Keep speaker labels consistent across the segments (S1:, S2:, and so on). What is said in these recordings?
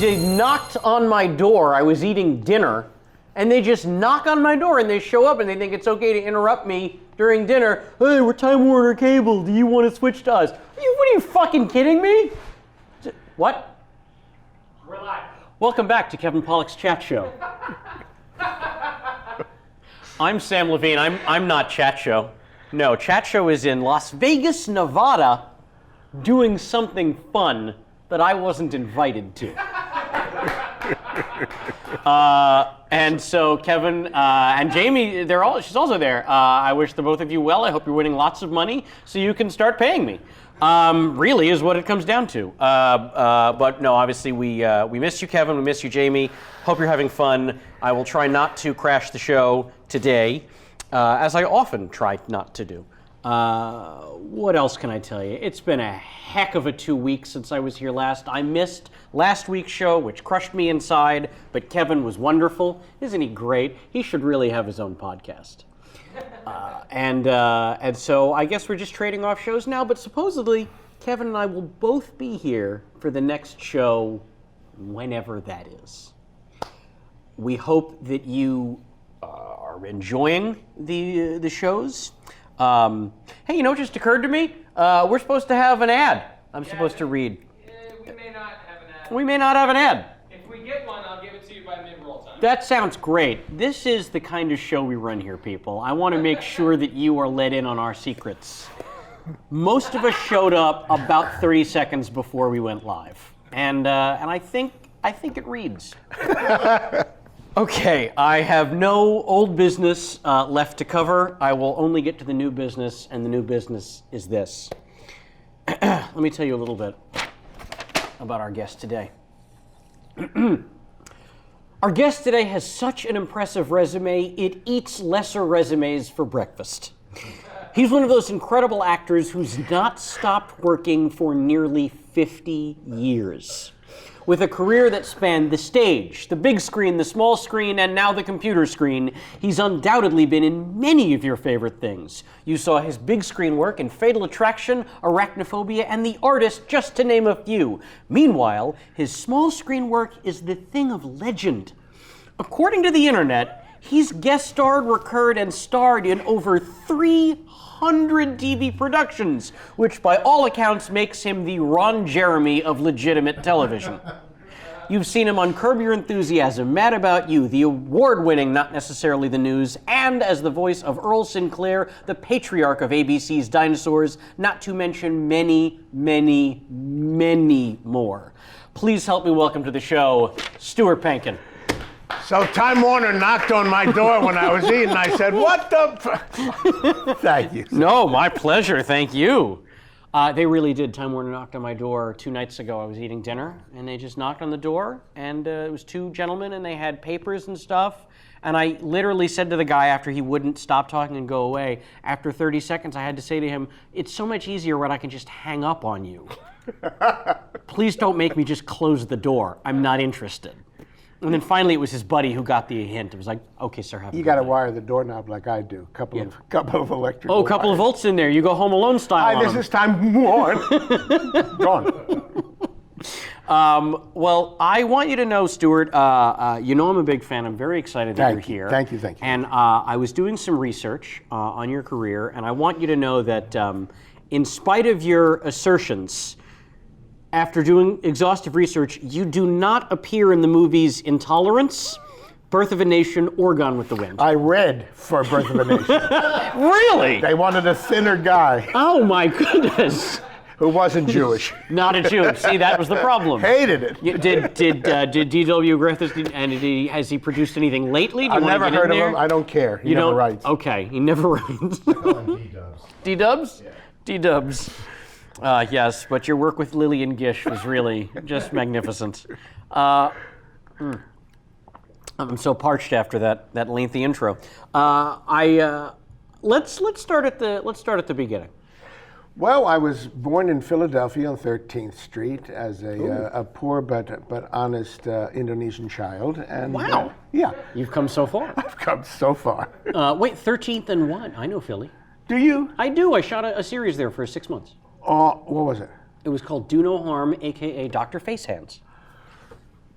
S1: They knocked on my door. I was eating dinner, and they just knock on my door, and they show up, and they think it's okay to interrupt me during dinner. Hey, we're Time Warner Cable. Do you want to switch to us? What are you fucking kidding me? What?
S2: We're live.
S1: Welcome back to Kevin Pollak's Chat Show. I'm Samm Levine. I'm not Chat Show. No, Chat Show is in Las Vegas, Nevada, doing something fun that I wasn't invited to. And so Kevin and Jamie, she's also there. I wish the both of you well. I hope you're winning lots of money so you can start paying me. Really is what it comes down to. But no, obviously we miss you, Kevin. We miss you, Jamie. Hope you're having fun. I will try not to crash the show today, as I often try not to do. What else can I tell you? It's been a heck of a 2 weeks since I was here last. I missed last week's show, which crushed me inside, but Kevin was wonderful. Isn't he great? He should really have his own podcast. And so I guess we're just trading off shows now, but supposedly Kevin and I will both be here for the next show, whenever that is. We hope that you are enjoying the shows. Hey, you know what just occurred to me? We're supposed to have an ad. I'm supposed to read.
S2: We may not have an ad.
S1: We may not have an ad.
S2: If we get one, I'll give it to you by mid-roll time.
S1: That sounds great. This is the kind of show we run here, people. I want to make sure that you are let in on our secrets. Most of us showed up about 30 seconds before we went live, and I think it reads. Okay, I have no old business left to cover. I will only get to the new business, and the new business is this. Let me tell you a little bit about our guest today. Our guest today has such an impressive resume, it eats lesser resumes for breakfast. He's one of those incredible actors who's not stopped working for nearly 50 years. With a career that spanned the stage, the big screen, the small screen, and now the computer screen, he's undoubtedly been in many of your favorite things. You saw his big screen work in Fatal Attraction, Arachnophobia, and The Artist, just to name a few. Meanwhile, his small screen work is the thing of legend. According to the internet, he's guest starred, recurred, and starred in over 300 TV productions, which by all accounts makes him the Ron Jeremy of legitimate television. You've seen him on Curb Your Enthusiasm, Mad About You, the award-winning Not Necessarily the News, and as the voice of Earl Sinclair, the patriarch of ABC's Dinosaurs, not to mention many, many, many more. Please help me welcome to the show, Stuart Pankin.
S3: So Time Warner knocked on my door when I was eating. I said, what the... Thank you.
S1: No, my pleasure. Thank you. They really did. Time Warner knocked on my door 2 nights ago. I was eating dinner, and they just knocked on the door, and it was 2 gentlemen, and they had papers and stuff. And I literally said to the guy after he wouldn't stop talking and go away, after 30 seconds, I had to say to him, it's so much easier when I can just hang up on you. Please don't make me just close the door. I'm not interested. And then finally, it was his buddy who got the hint. It was like, okay, sir, have a
S3: You
S1: good
S3: got to
S1: night.
S3: wire the doorknob like I do. Couple of electric.
S1: Oh, a couple of volts in there. You go Home Alone style.
S3: Hi, this is Time Warner. Gone.
S1: Well, I want you to know, Stuart, you know I'm a big fan. I'm very excited that you're here.
S3: Thank you.
S1: And I was doing some research on your career, and I want you to know that in spite of your assertions, after doing exhaustive research, you do not appear in the movies Intolerance, Birth of a Nation, or Gone with the Wind.
S3: I read for Birth of a Nation.
S1: Really?
S3: They wanted a thinner guy
S1: Oh my goodness.
S3: who wasn't Jewish.
S1: Not a Jew. See, that was the problem.
S3: Hated it.
S1: Did D.W. Griffith, and has he produced anything lately? Do you
S3: I've
S1: wanna
S3: never
S1: get in
S3: heard of
S1: there?
S3: him. I don't care. He
S1: You
S3: never
S1: don't
S3: writes.
S1: Okay, he never writes.
S4: D-dubs.
S1: D-dubs?
S4: Yeah.
S1: D-dubs. Yes, but your work with Lillian Gish was really just magnificent. I'm so parched after that lengthy intro. Let's start at the beginning.
S3: Well, I was born in Philadelphia on 13th Street as a poor but honest Indonesian child. And,
S1: Wow.
S3: Yeah.
S1: You've come so far.
S3: I've come so far.
S1: Wait, 13th and what? I know Philly.
S3: Do you?
S1: I do. I shot a series there for 6 months.
S3: What was it?
S1: It was called Do No Harm, a.k.a. Dr. Facehands.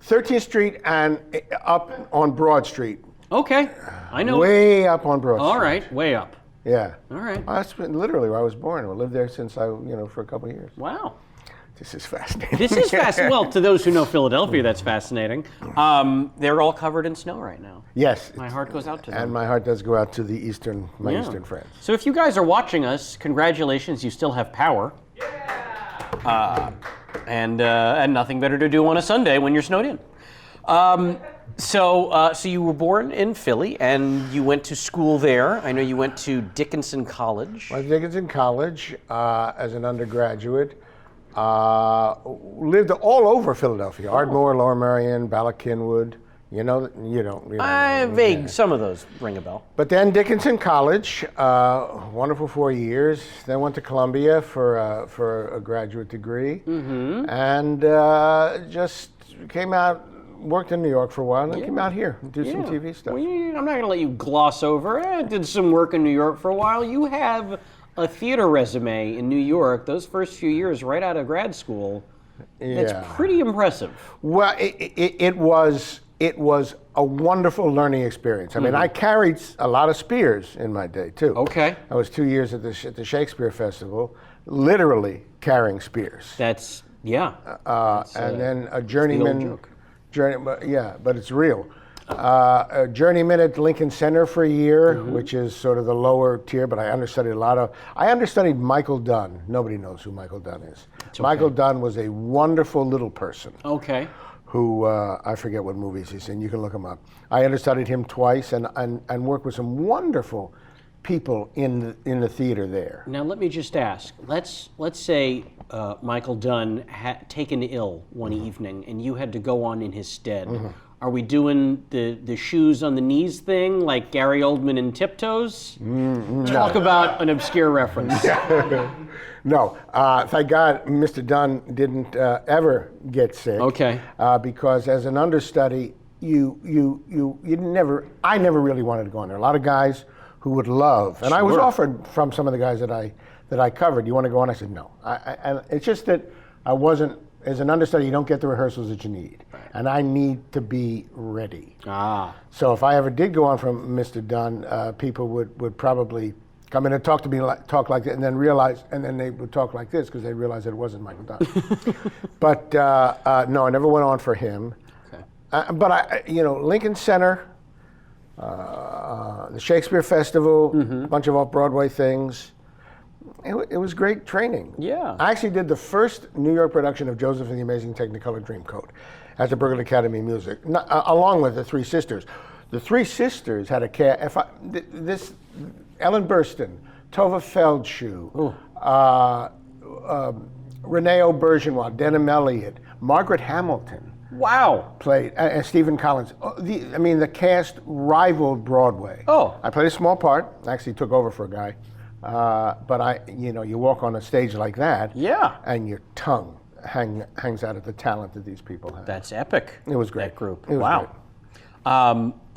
S3: 13th Street and up on Broad Street.
S1: Okay, I know.
S3: Way up on Broad Street.
S1: All right, way up.
S3: Yeah.
S1: All right.
S3: That's literally where I was born. I lived there since for a couple of years.
S1: Wow.
S3: This is fascinating.
S1: This is fascinating. Well, to those who know Philadelphia, that's fascinating. They're all covered in snow right now.
S3: Yes.
S1: My heart goes out to them.
S3: And my heart does go out to the eastern friends.
S1: So if you guys are watching us, congratulations, you still have power.
S2: Yeah.
S1: And nothing better to do on a Sunday when you're snowed in. So you were born in Philly, and you went to school there. I know you went to Dickinson College.
S3: I was at Dickinson College as an undergraduate. Lived all over Philadelphia. Ardmore, Lower Merion, Bala Cynwyd. You don't.
S1: Vague. Some of those ring a bell.
S3: But then Dickinson College, wonderful 4 years. Then went to Columbia for a graduate degree, and just came out. Worked in New York for a while, and then came out here and do some TV stuff.
S1: Well, I'm not going to let you gloss over. I did some work in New York for a while. You have a theater resume in New York. Those first few years, right out of grad school. That's pretty impressive.
S3: Well, it was a wonderful learning experience. I mean, I carried a lot of spears in my day too.
S1: Okay.
S3: I was 2 years at the Shakespeare Festival, literally carrying spears.
S1: That's
S3: and then a journeyman.
S1: joke.
S3: But it's real. A journeyman at Lincoln Center for a year, which is sort of the lower tier, but I understudied Michael Dunn. Nobody knows who Michael Dunn is.
S1: Okay.
S3: Michael Dunn was a wonderful little person.
S1: Okay.
S3: Who, I forget what movies he's in, you can look him up. I understudied him twice and worked with some wonderful people in the theater there.
S1: Now let me just ask. Let's say Michael Dunn had taken ill one evening, and you had to go on in his stead. Are we doing the shoes on the knees thing, like Gary Oldman in Tiptoes? Talk about an obscure reference.
S3: No, thank God Mr. Dunn didn't ever get sick.
S1: Okay.
S3: Because as an understudy, I never really wanted to go on there. A lot of guys who would love, and I was offered from some of the guys that I covered, you want to go on? I said no. And it's just that I wasn't, as an understudy, you don't get the rehearsals that you need. And I need to be ready. So if I ever did go on from Mr. Dunn, people would probably come in and talk to me, talk like that, and then they would talk like this because they realized that it wasn't Michael Dunn. But no, I never went on for him. Okay. But Lincoln Center, the Shakespeare Festival, a bunch of off-Broadway things. It was great training.
S1: Yeah.
S3: I actually did the first New York production of Joseph and the Amazing Technicolor Dreamcoat at the Berklee Academy of Music, along with the Three Sisters. The Three Sisters had a cast. Ellen Burstyn, Tova Feldshuh, Renee Aubergenois, Denham Elliott, Margaret Hamilton.
S1: Wow.
S3: Played, and Stephen Collins. The cast rivaled Broadway.
S1: Oh.
S3: I played a small part. I actually took over for a guy. But you walk on a stage like that. Yeah. And your tongue hangs out at the talent that these people have.
S1: That's epic.
S3: It was great.
S1: That group.
S3: It was
S1: wow.
S3: Great.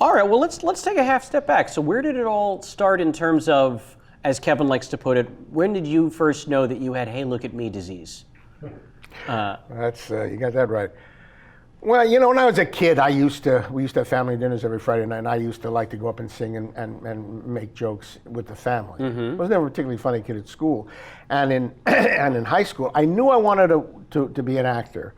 S1: All right. Well, let's take a half step back. So where did it all start in terms of, as Kevin likes to put it, when did you first know that you had "Hey, look at me" disease?
S3: That's you got that right. Well, when I was a kid, we used to have family dinners every Friday night, and I used to like to go up and sing and make jokes with the family. I was never a particularly funny kid at school. And in high school, I knew I wanted to be an actor,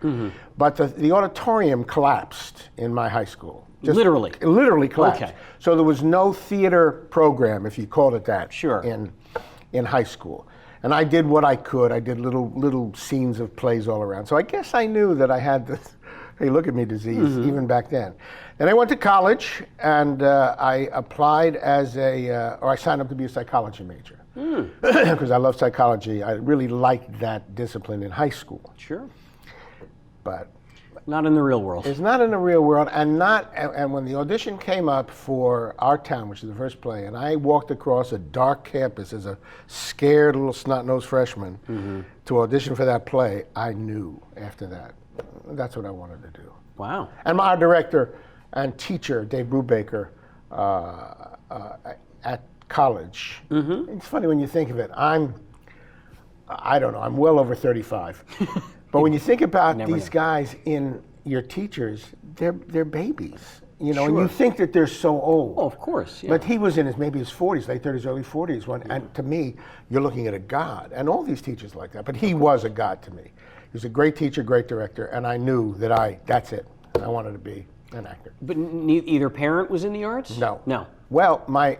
S3: but the auditorium collapsed in my high school.
S1: Literally?
S3: It literally collapsed.
S1: Okay.
S3: So there was no theater program, if you called it that,
S1: sure,
S3: in high school. And I did what I could. I did little scenes of plays all around. So I guess I knew that I had this "Hey, look at me" disease even back then. Then I went to college and I applied I signed up to be a psychology major because I love psychology. I really liked that discipline in high school.
S1: Sure.
S3: But
S1: not in the real world.
S3: It's not in the real world, and when the audition came up for Our Town, which is the first play, and I walked across a dark campus as a scared little snot-nosed freshman to audition for that play, I knew after that that's what I wanted to do.
S1: Wow. And
S3: my director and teacher, Dave Brubaker, at college. It's funny when you think of it. I'm well over 35. But when you think about these guys in your teachers, they're babies, you know,
S1: Sure.
S3: and you think that they're so old.
S1: Oh, of course. Yeah.
S3: But he was in maybe his 40s, late 30s, early 40s. And to me, you're looking at a god. And all these teachers like that. But he was a god to me. He was a great teacher, great director. And I knew that that's it. I wanted to be an actor.
S1: But either parent was in the arts?
S3: No.
S1: No.
S3: Well, my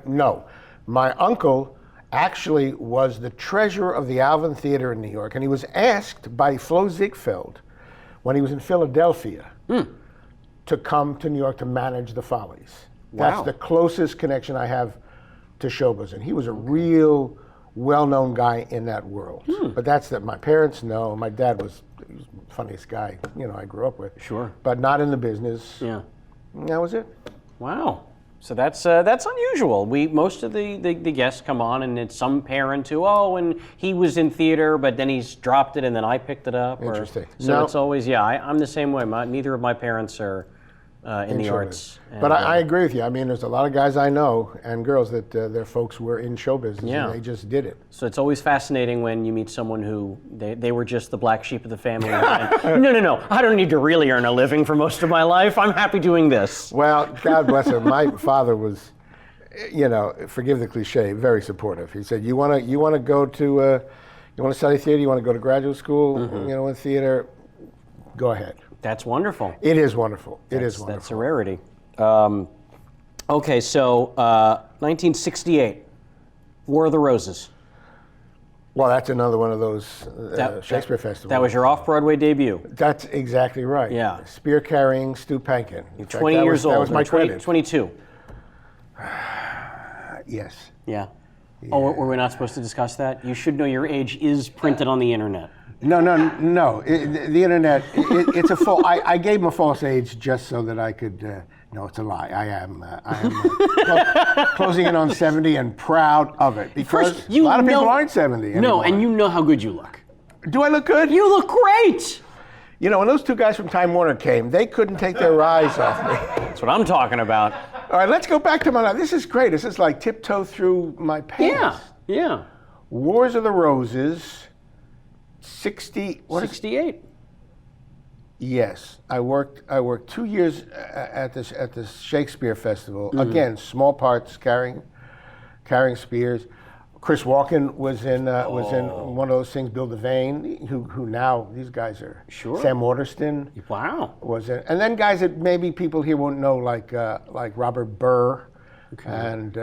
S3: uncle actually was the treasurer of the Alvin Theater in New York. And he was asked by Flo Ziegfeld when he was in Philadelphia to come to New York to manage the Follies.
S1: Wow.
S3: That's the closest connection I have to show business. He was a real well-known guy in that world. But that's that my parents know. My dad was the funniest guy, you know, I grew up with.
S1: Sure.
S3: But not in the business.
S1: Yeah.
S3: And that was it.
S1: Wow. So that's unusual. Most of the guests come on, and it's some parent who, and he was in theater, but then he's dropped it, and then I picked it up.
S3: Interesting.
S1: So it's always, I'm the same way. Neither of my parents are in the arts.
S3: But I agree with you. I mean, there's a lot of guys I know and girls that their folks were in show business and they just did it.
S1: So it's always fascinating when you meet someone who they were just the black sheep of the family. And, no, I don't need to really earn a living for most of my life. I'm happy doing this.
S3: Well, God bless him. My father was, you know, forgive the cliche, very supportive. He said, you want to go to, you want to study theater, you want to go to graduate school, you know, in theater, go ahead.
S1: That's wonderful.
S3: It is wonderful. It is wonderful.
S1: That's a rarity. Okay, so 1968, War of the Roses.
S3: Well, that's another one of those Shakespeare festivals.
S1: That was your off-Broadway debut.
S3: That's exactly right.
S1: Yeah.
S3: Spear carrying Stu Pankin. In fact,
S1: 20 years old.
S3: That was my
S1: 22.
S3: Yes.
S1: Yeah. Oh, were we not supposed to discuss that? You should know your age is printed on the internet.
S3: No. The internet, it's a false. I gave him a false age just so that I could. No, it's a lie. I am closing in on 70 and proud of it because a lot of people aren't 70 anymore.
S1: No, and you know how good you look.
S3: Do I look good?
S1: You look great.
S3: You know, when those two guys from Time Warner came, they couldn't take their eyes off me.
S1: That's what I'm talking about.
S3: All right, let's go back to my life. This is great. This is like tiptoe through my past.
S1: Yeah.
S3: Wars of the Roses.
S1: 68.
S3: Yes, I worked 2 years at this Shakespeare Festival. Again, small parts, carrying spears. Chris Walken was in one of those things. Bill Devane, who now these guys are.
S1: Sure.
S3: Sam Waterston.
S1: Wow.
S3: Was in, and then guys that maybe people here won't know, like Robert Burr, and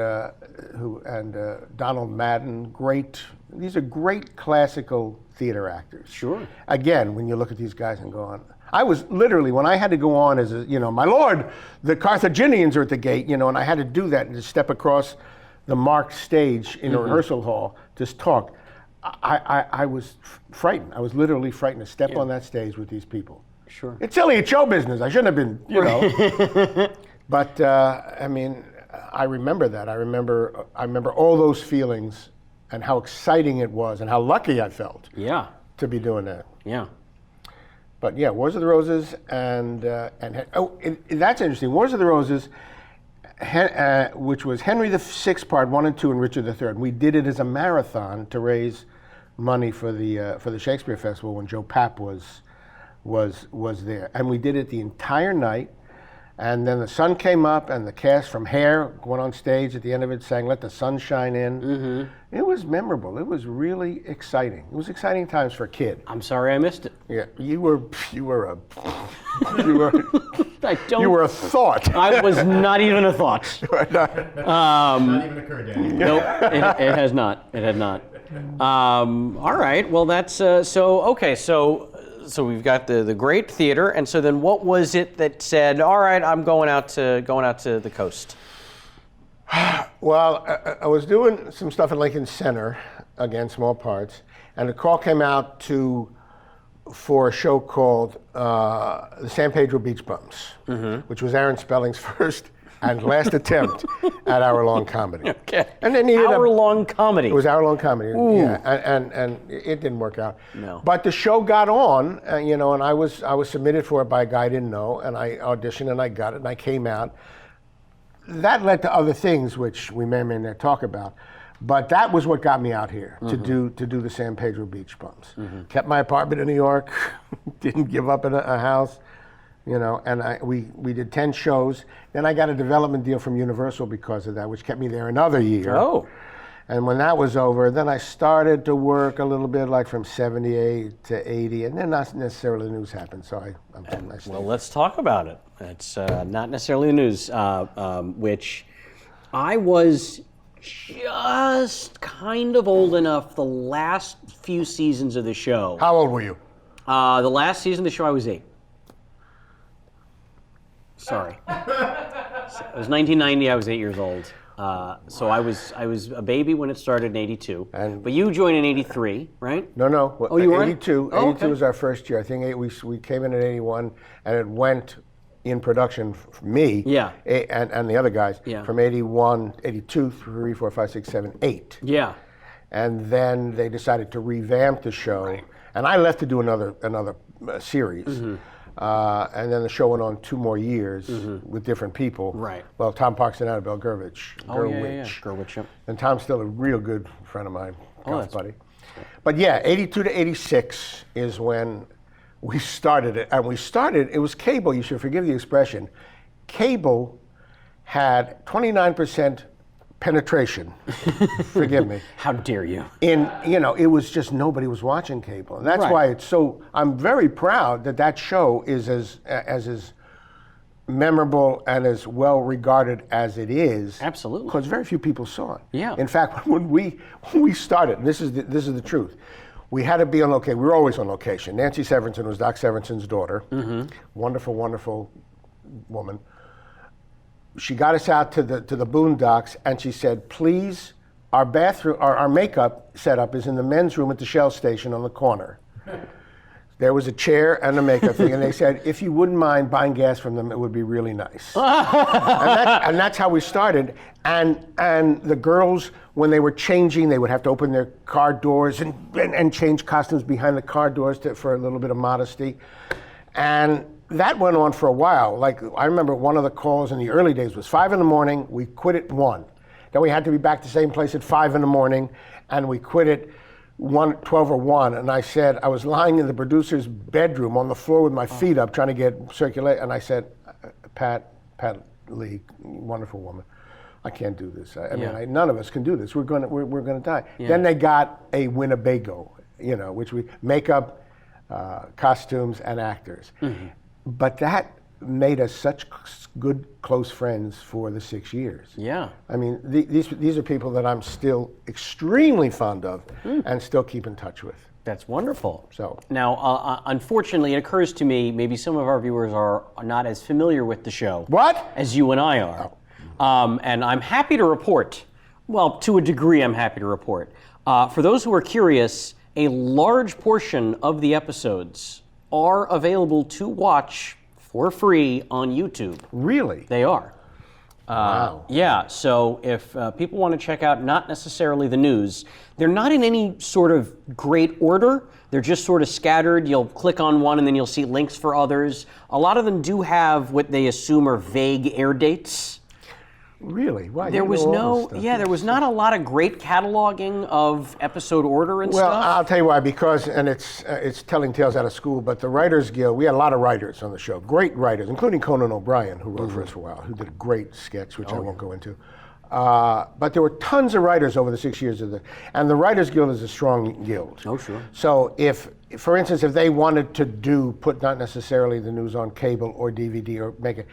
S3: Donald Madden. These are great classical theater actors.
S1: Sure.
S3: Again, when you look at these guys and go on, I was literally, when I had to go on as my lord, the Carthaginians are at the gate, and I had to do that and to step across the marked stage in a rehearsal hall to talk. I was frightened. I was literally frightened to step on that stage with these people.
S1: Sure.
S3: It's silly, it's show business. I shouldn't have been, But I mean, I remember that. I remember all those feelings and how exciting it was and how lucky I felt.
S1: Yeah.
S3: To be doing that.
S1: Yeah.
S3: But yeah, Wars of the Roses and that's interesting. Wars of the Roses, which was Henry VI Part 1 and 2 and Richard III. We did it as a marathon to raise money for the Shakespeare Festival when Joe Papp was there, and we did it the entire night. And then the sun came up, and the cast from Hair went on stage at the end of it, sang "Let the Sun Shine In." Mm-hmm. It was memorable. It was really exciting. It was exciting times for a kid.
S1: I'm sorry I missed it.
S3: Yeah, you were a thought.
S1: I was not even a thought.
S4: Not even occurred yet.
S1: Nope, it has not. It had not. All right. Well, that's so. Okay, so we've got the great theater, and so then what was it that said, all right, I'm going out to the coast?
S3: Well, I was doing some stuff at Lincoln Center, again, small parts, and a call came out for a show called the San Pedro Beach Bums, which was Aaron Spelling's first and last attempt at hour-long comedy.
S1: Okay.
S3: And then
S1: hour-long comedy.
S3: It was hour-long comedy.
S1: Ooh.
S3: Yeah, and it didn't work out.
S1: No.
S3: But the show got on, and I was submitted for it by a guy I didn't know, and I auditioned and I got it, and I came out. That led to other things, which we may or may not talk about. But that was what got me out here to do the San Pedro Beach Bums. Kept my apartment in New York, didn't give up a house. You know, and we did 10 shows. Then I got a development deal from Universal because of that, which kept me there another year.
S1: Oh.
S3: And when that was over, then I started to work a little bit, like from 78 to 80, and then not necessarily the news happened, so I'm doing my stuff.
S1: Well, let's talk about it. It's not necessarily the news, which I was just kind of old enough the last few seasons of the show.
S3: How old were you?
S1: The last season of the show, I was 8. Sorry. It was 1990. I was 8 years old. So I was a baby when it started in 82. But you joined in 83, right?
S3: No.
S1: Oh, you were?
S3: 82.
S1: Oh,
S3: 82 was our first year. I think we came in 81, and it went in production for me and the other guys from 81, 82, 3, 4, 5, 6, 7, 8.
S1: Yeah.
S3: And then they decided to revamp the show, and I left to do another series.
S1: Mm-hmm.
S3: And then the show went on 2 more years with different people.
S1: Right.
S3: Well, Tom Parks and Annabelle Gurwitch.
S1: Gurwitch, yep.
S3: And Tom's still a real good friend of mine, golf
S1: that's
S3: buddy. But yeah, 82 to 86 is when we started it. And it was cable, you should forgive the expression. Cable had 29% penetration. Forgive me.
S1: How dare you?
S3: It was just nobody was watching cable. And that's why it's so, I'm very proud that show is as memorable and as well regarded as it is.
S1: Absolutely.
S3: Because very few people saw it.
S1: Yeah.
S3: In fact, when we started, this is the truth. We had to be on location. We were always on location. Nancy Severinsen was Doc Severinsen's daughter. Wonderful, wonderful woman. She got us out to the boondocks, and she said, please, our bathroom, our makeup setup is in the men's room at the Shell station on the corner. There was a chair and a makeup thing, and they said, if you wouldn't mind buying gas from them, it would be really nice. and that's how we started. And the girls, when they were changing, they would have to open their car doors and change costumes behind the car doors for a little bit of modesty. And that went on for a while. Like, I remember one of the calls in the early days was 5 in the morning, we quit at 1. Then we had to be back the same place at 5 in the morning, and we quit at 12 or 1. And I said, I was lying in the producer's bedroom on the floor with my feet up trying to get circulate. And I said, Pat Lee, wonderful woman, I can't do this. I mean, none of us can do this. We're gonna die. Yeah. Then they got a Winnebago, which we makeup, costumes, and actors. But that made us such good, close friends for the 6 years.
S1: Yeah.
S3: I mean, these are people that I'm still extremely fond of and still keep in touch with.
S1: That's wonderful.
S3: So
S1: now, unfortunately, it occurs to me maybe some of our viewers are not as familiar with the show.
S3: What?
S1: As you and I are. And I'm happy to report, well, to a degree I'm happy to report. For those who are curious, a large portion of the episodes are available to watch for free on YouTube.
S3: Really?
S1: They are.
S3: Wow.
S1: Yeah, so if people want to check out not necessarily the news, they're not in any sort of great order. They're just sort of scattered. You'll click on one and then you'll see links for others. A lot of them do have what they assume are vague air dates.
S3: Really? Why?
S1: There was there was not a lot of great cataloging of episode order and stuff.
S3: Well, I'll tell you why, because, and it's telling tales out of school, but the Writers Guild, we had a lot of writers on the show, great writers, including Conan O'Brien, who wrote for us for a while, who did a great sketch, which I won't go into. But there were tons of writers over the 6 years and the Writers Guild is a strong guild.
S1: Oh, sure.
S3: So for instance, if they wanted to put not necessarily the news on cable or DVD or make it,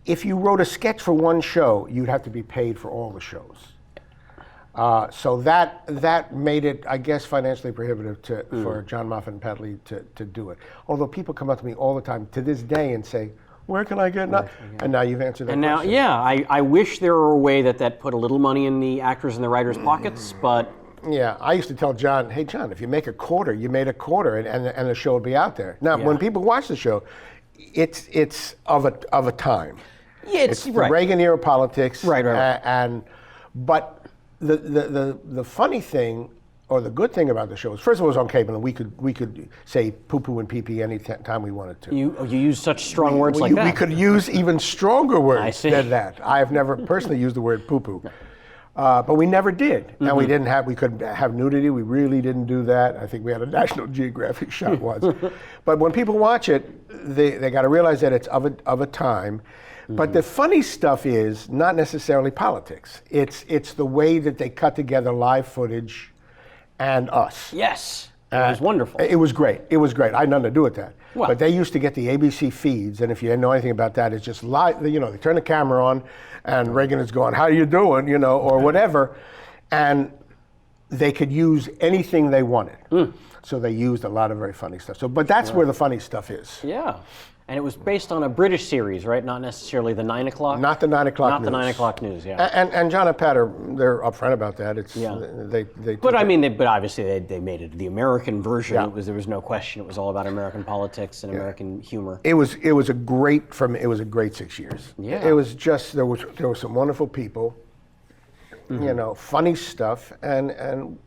S3: if you wrote a sketch for one show, you'd have to be paid for all the shows. So that made it, I guess, financially prohibitive for John Moffat and Pat Lee to do it. Although people come up to me all the time to this day and say, where can I get now? And now you've answered that question.
S1: Now, I wish there were a way that put a little money in the actors and the writers' pockets, but...
S3: Yeah, I used to tell John, hey, John, if you make a quarter, you made a quarter, and the show will be out there. Now, when people watch the show, it's of a time.
S1: Yeah,
S3: it's the Reagan era politics.
S1: Right.
S3: But the funny thing, or the good thing about the show is, first of all, it was on cable, and we could say poo-poo and pee-pee any time we wanted to.
S1: You use such strong words like that.
S3: We could use even stronger words
S1: I see.
S3: than that. I have never personally used the word poo-poo. But we never did, and we couldn't have nudity. We really didn't do that. I think we had a National Geographic shot once. But when people watch it, they got to realize that it's of a time. But the funny stuff is not necessarily politics. It's the way that they cut together live footage and us.
S1: Yes, it was wonderful.
S3: It was great. It was great. I had nothing to do with that.
S1: Well,
S3: but they used to get the ABC feeds, and if you know anything about that, it's just live. They turn the camera on, and Reagan is going, "How you doing?" Or whatever, and they could use anything they wanted. So they used a lot of very funny stuff. But that's where the funny stuff is.
S1: Yeah. And it was based on a British series, right? Not necessarily the 9 o'clock?
S3: Not the 9 o'clock
S1: Not
S3: news.
S1: the 9 o'clock news, yeah.
S3: And John and Pat they're upfront about that.
S1: But I mean, but obviously they made it the American version.
S3: Yeah.
S1: There was no question. It was all about American politics and American humor.
S3: It was a great 6 years.
S1: Yeah.
S3: It was just there were some wonderful people, funny stuff, and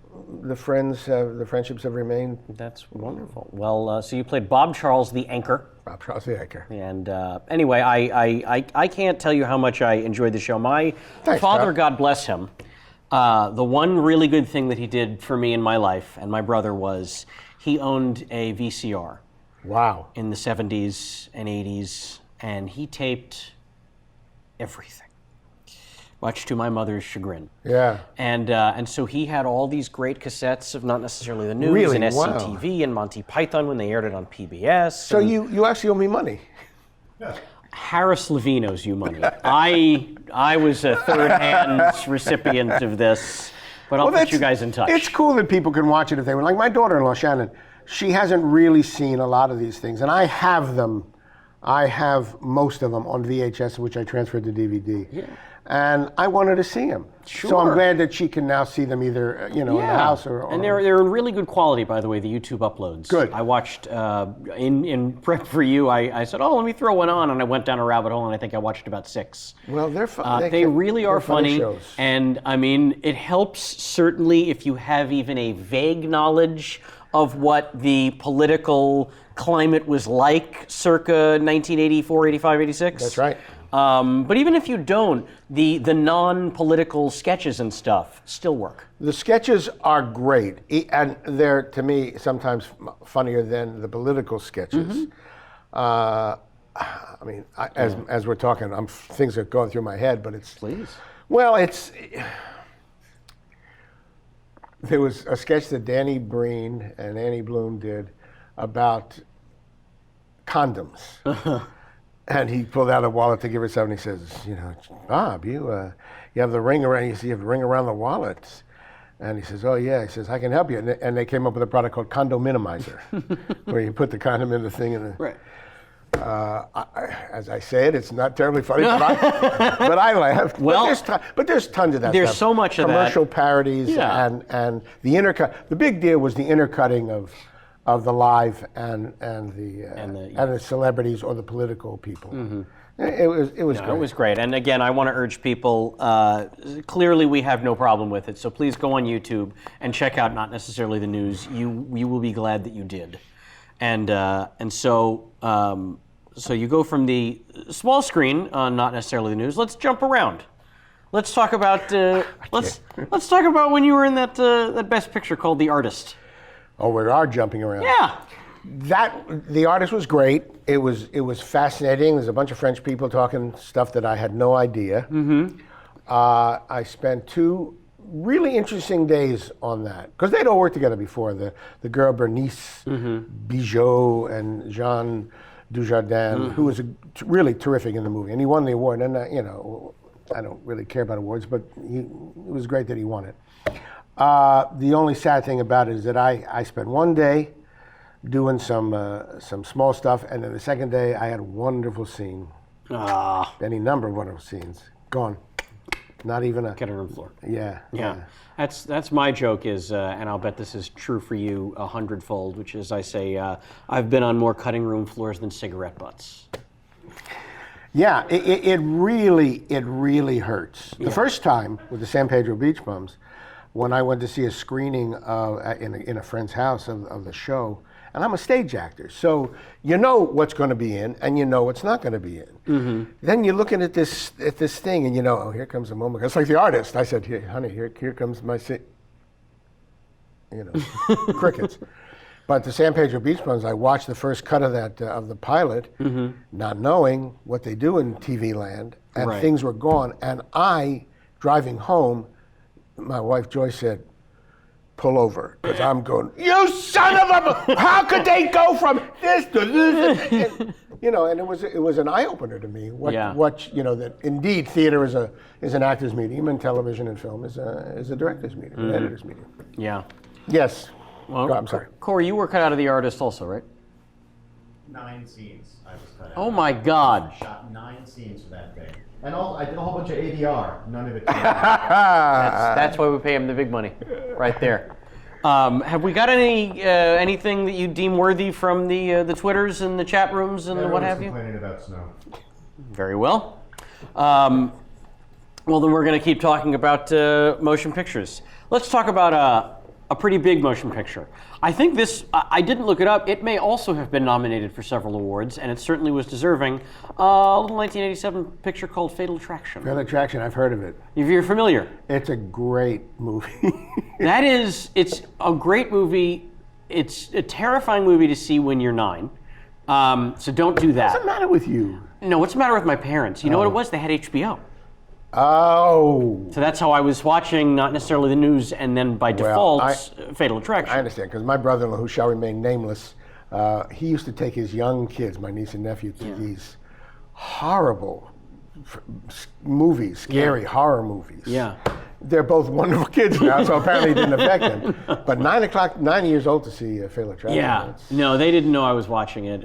S3: the friendships have remained.
S1: That's wonderful. Well, so you played Bob Charles, the anchor.
S3: Bob Charles the anchor.
S1: And anyway, I can't tell you how much I enjoyed the show. My
S3: Thanks,
S1: father,
S3: pal.
S1: God bless him, the one really good thing that he did for me in my life and my brother was he owned a VCR.
S3: Wow.
S1: In the 70s and 80s, and he taped everything, much to my mother's chagrin.
S3: Yeah.
S1: And so he had all these great cassettes of not necessarily the news
S3: Really?
S1: and
S3: Wow.
S1: SCTV and Monty Python when they aired it on PBS.
S3: So you actually owe me money.
S1: Harris Levine owes you money. I was a third-hand recipient of this, but I'll put you guys in touch.
S3: It's cool that people can watch it if they want. Like my daughter-in-law, Shannon, she hasn't really seen a lot of these things, and I have them. I have most of them on VHS, which I transferred to DVD. Yeah. And I wanted to see them.
S1: Sure.
S3: So I'm glad that she can now see them either, in the house or.
S1: And they're in really good quality, by the way, the YouTube uploads.
S3: Good.
S1: I watched, in prep for you, I said, let me throw one on, and I went down a rabbit hole, and I think I watched about 6.
S3: Well, they're fun.
S1: They really are funny.
S3: Shows.
S1: And, I mean, it helps, certainly, if you have even a vague knowledge of what the political climate was like circa 1984, 85, 86.
S3: That's right.
S1: But even if you don't, the non-political sketches and stuff still work.
S3: The sketches are great, and they're, to me, sometimes funnier than the political sketches. I mean, as we're talking, things are going through my head, but it's...
S1: Please.
S3: Well, there was a sketch that Danny Breen and Annie Bloom did about condoms. And he pulled out a wallet to give her something. He says, Bob, you have the ring around. You have the ring around the wallet. And he says, oh yeah. He says, I can help you. And they came up with a product called Condo Minimizer, where you put the condom in the thing. And
S1: Right.
S3: as I say it's not terribly funny, but I laughed.
S1: Well,
S3: but there's tons of that.
S1: There's
S3: stuff.
S1: so much of that.
S3: Commercial parodies,
S1: Yeah.
S3: and the intercut. The big deal was the intercutting of the live and the celebrities or the political people. It was great.
S1: It was great. And again, I want to urge people, clearly we have no problem with it, so please go on YouTube and check out Not Necessarily the News. You will be glad that you did. And so you go from the small screen on Not Necessarily the News. Let's jump around. Let's talk about let's talk about when you were in that Best Picture called The Artist.
S3: Oh, we are jumping around.
S1: Yeah.
S3: The Artist was great. It was fascinating. There's a bunch of French people talking stuff that I had no idea. I spent 2 really interesting days on that because they'd all worked together before. The girl Bernice Bijot and Jean Dujardin, who was really terrific in the movie, and he won the award. And I don't really care about awards, but it was great that he won it. The only sad thing about it is that I spent one day doing some small stuff, and then the second day I had a wonderful scene. Any number of wonderful scenes. Gone. Not even a
S1: Cutting room floor.
S3: Yeah.
S1: That's my joke is, and I'll bet this is true for you 100-fold, which is I say I've been on more cutting room floors than cigarette butts.
S3: Yeah, it really hurts. The first time with the San Pedro Beach Bums, when I went to see a screening in a friend's house of the show, And I'm a stage actor, so you know what's going to be in, and you know what's not going to be in.
S1: Mm-hmm.
S3: Then you're looking at this thing, and you know, oh, here comes a moment. It's like the artist. I said, here, honey, here comes my crickets. But the San Pedro Beach Boys, I watched the first cut of that of the pilot, not knowing what they do in TV land, and things were gone. And I, driving home, my wife Joyce said, pull over, because I'm going, you son of a, how could they go from this to this? And, and it was an eye-opener to me, that indeed theater is an actor's medium, and television and film is a director's medium, an editor's medium.
S1: Yeah.
S3: Yes.
S1: Well,
S3: I'm sorry.
S1: Corey, you were cut out of The Artist also, right?
S4: 9 scenes I was cut out.
S1: Oh my God.
S4: I shot 9 scenes for that thing. And I did a whole bunch of ADR. None of it came out.
S1: That's why we pay him the big money, right there. Have we got anything that you deem worthy from the Twitters and the chat rooms and what have you?
S4: Complaining about snow.
S1: Very well. Well, then we're going to keep talking about motion pictures. Let's talk about a pretty big motion picture. I think this, I didn't look it up, it may also have been nominated for several awards, and it certainly was deserving. A little 1987 picture called Fatal Attraction.
S3: Fatal Attraction, I've heard of it.
S1: If you're familiar.
S3: It's a great movie.
S1: It's a great movie. It's a terrifying movie to see when you're 9. So don't do that.
S3: What's the matter with you?
S1: No, what's the matter with my parents? You know what it was? They had HBO.
S3: Oh.
S1: So that's how I was watching, not necessarily the news, and then by default, Fatal Attraction.
S3: I understand, because my brother-in-law, who shall remain nameless, he used to take his young kids, my niece and nephew, to these horrible movies, scary horror movies.
S1: Yeah.
S3: They're both wonderful kids now, so apparently it didn't affect them. But 9 years old to see Fatal Attraction.
S1: Yeah. No, they didn't know I was watching it.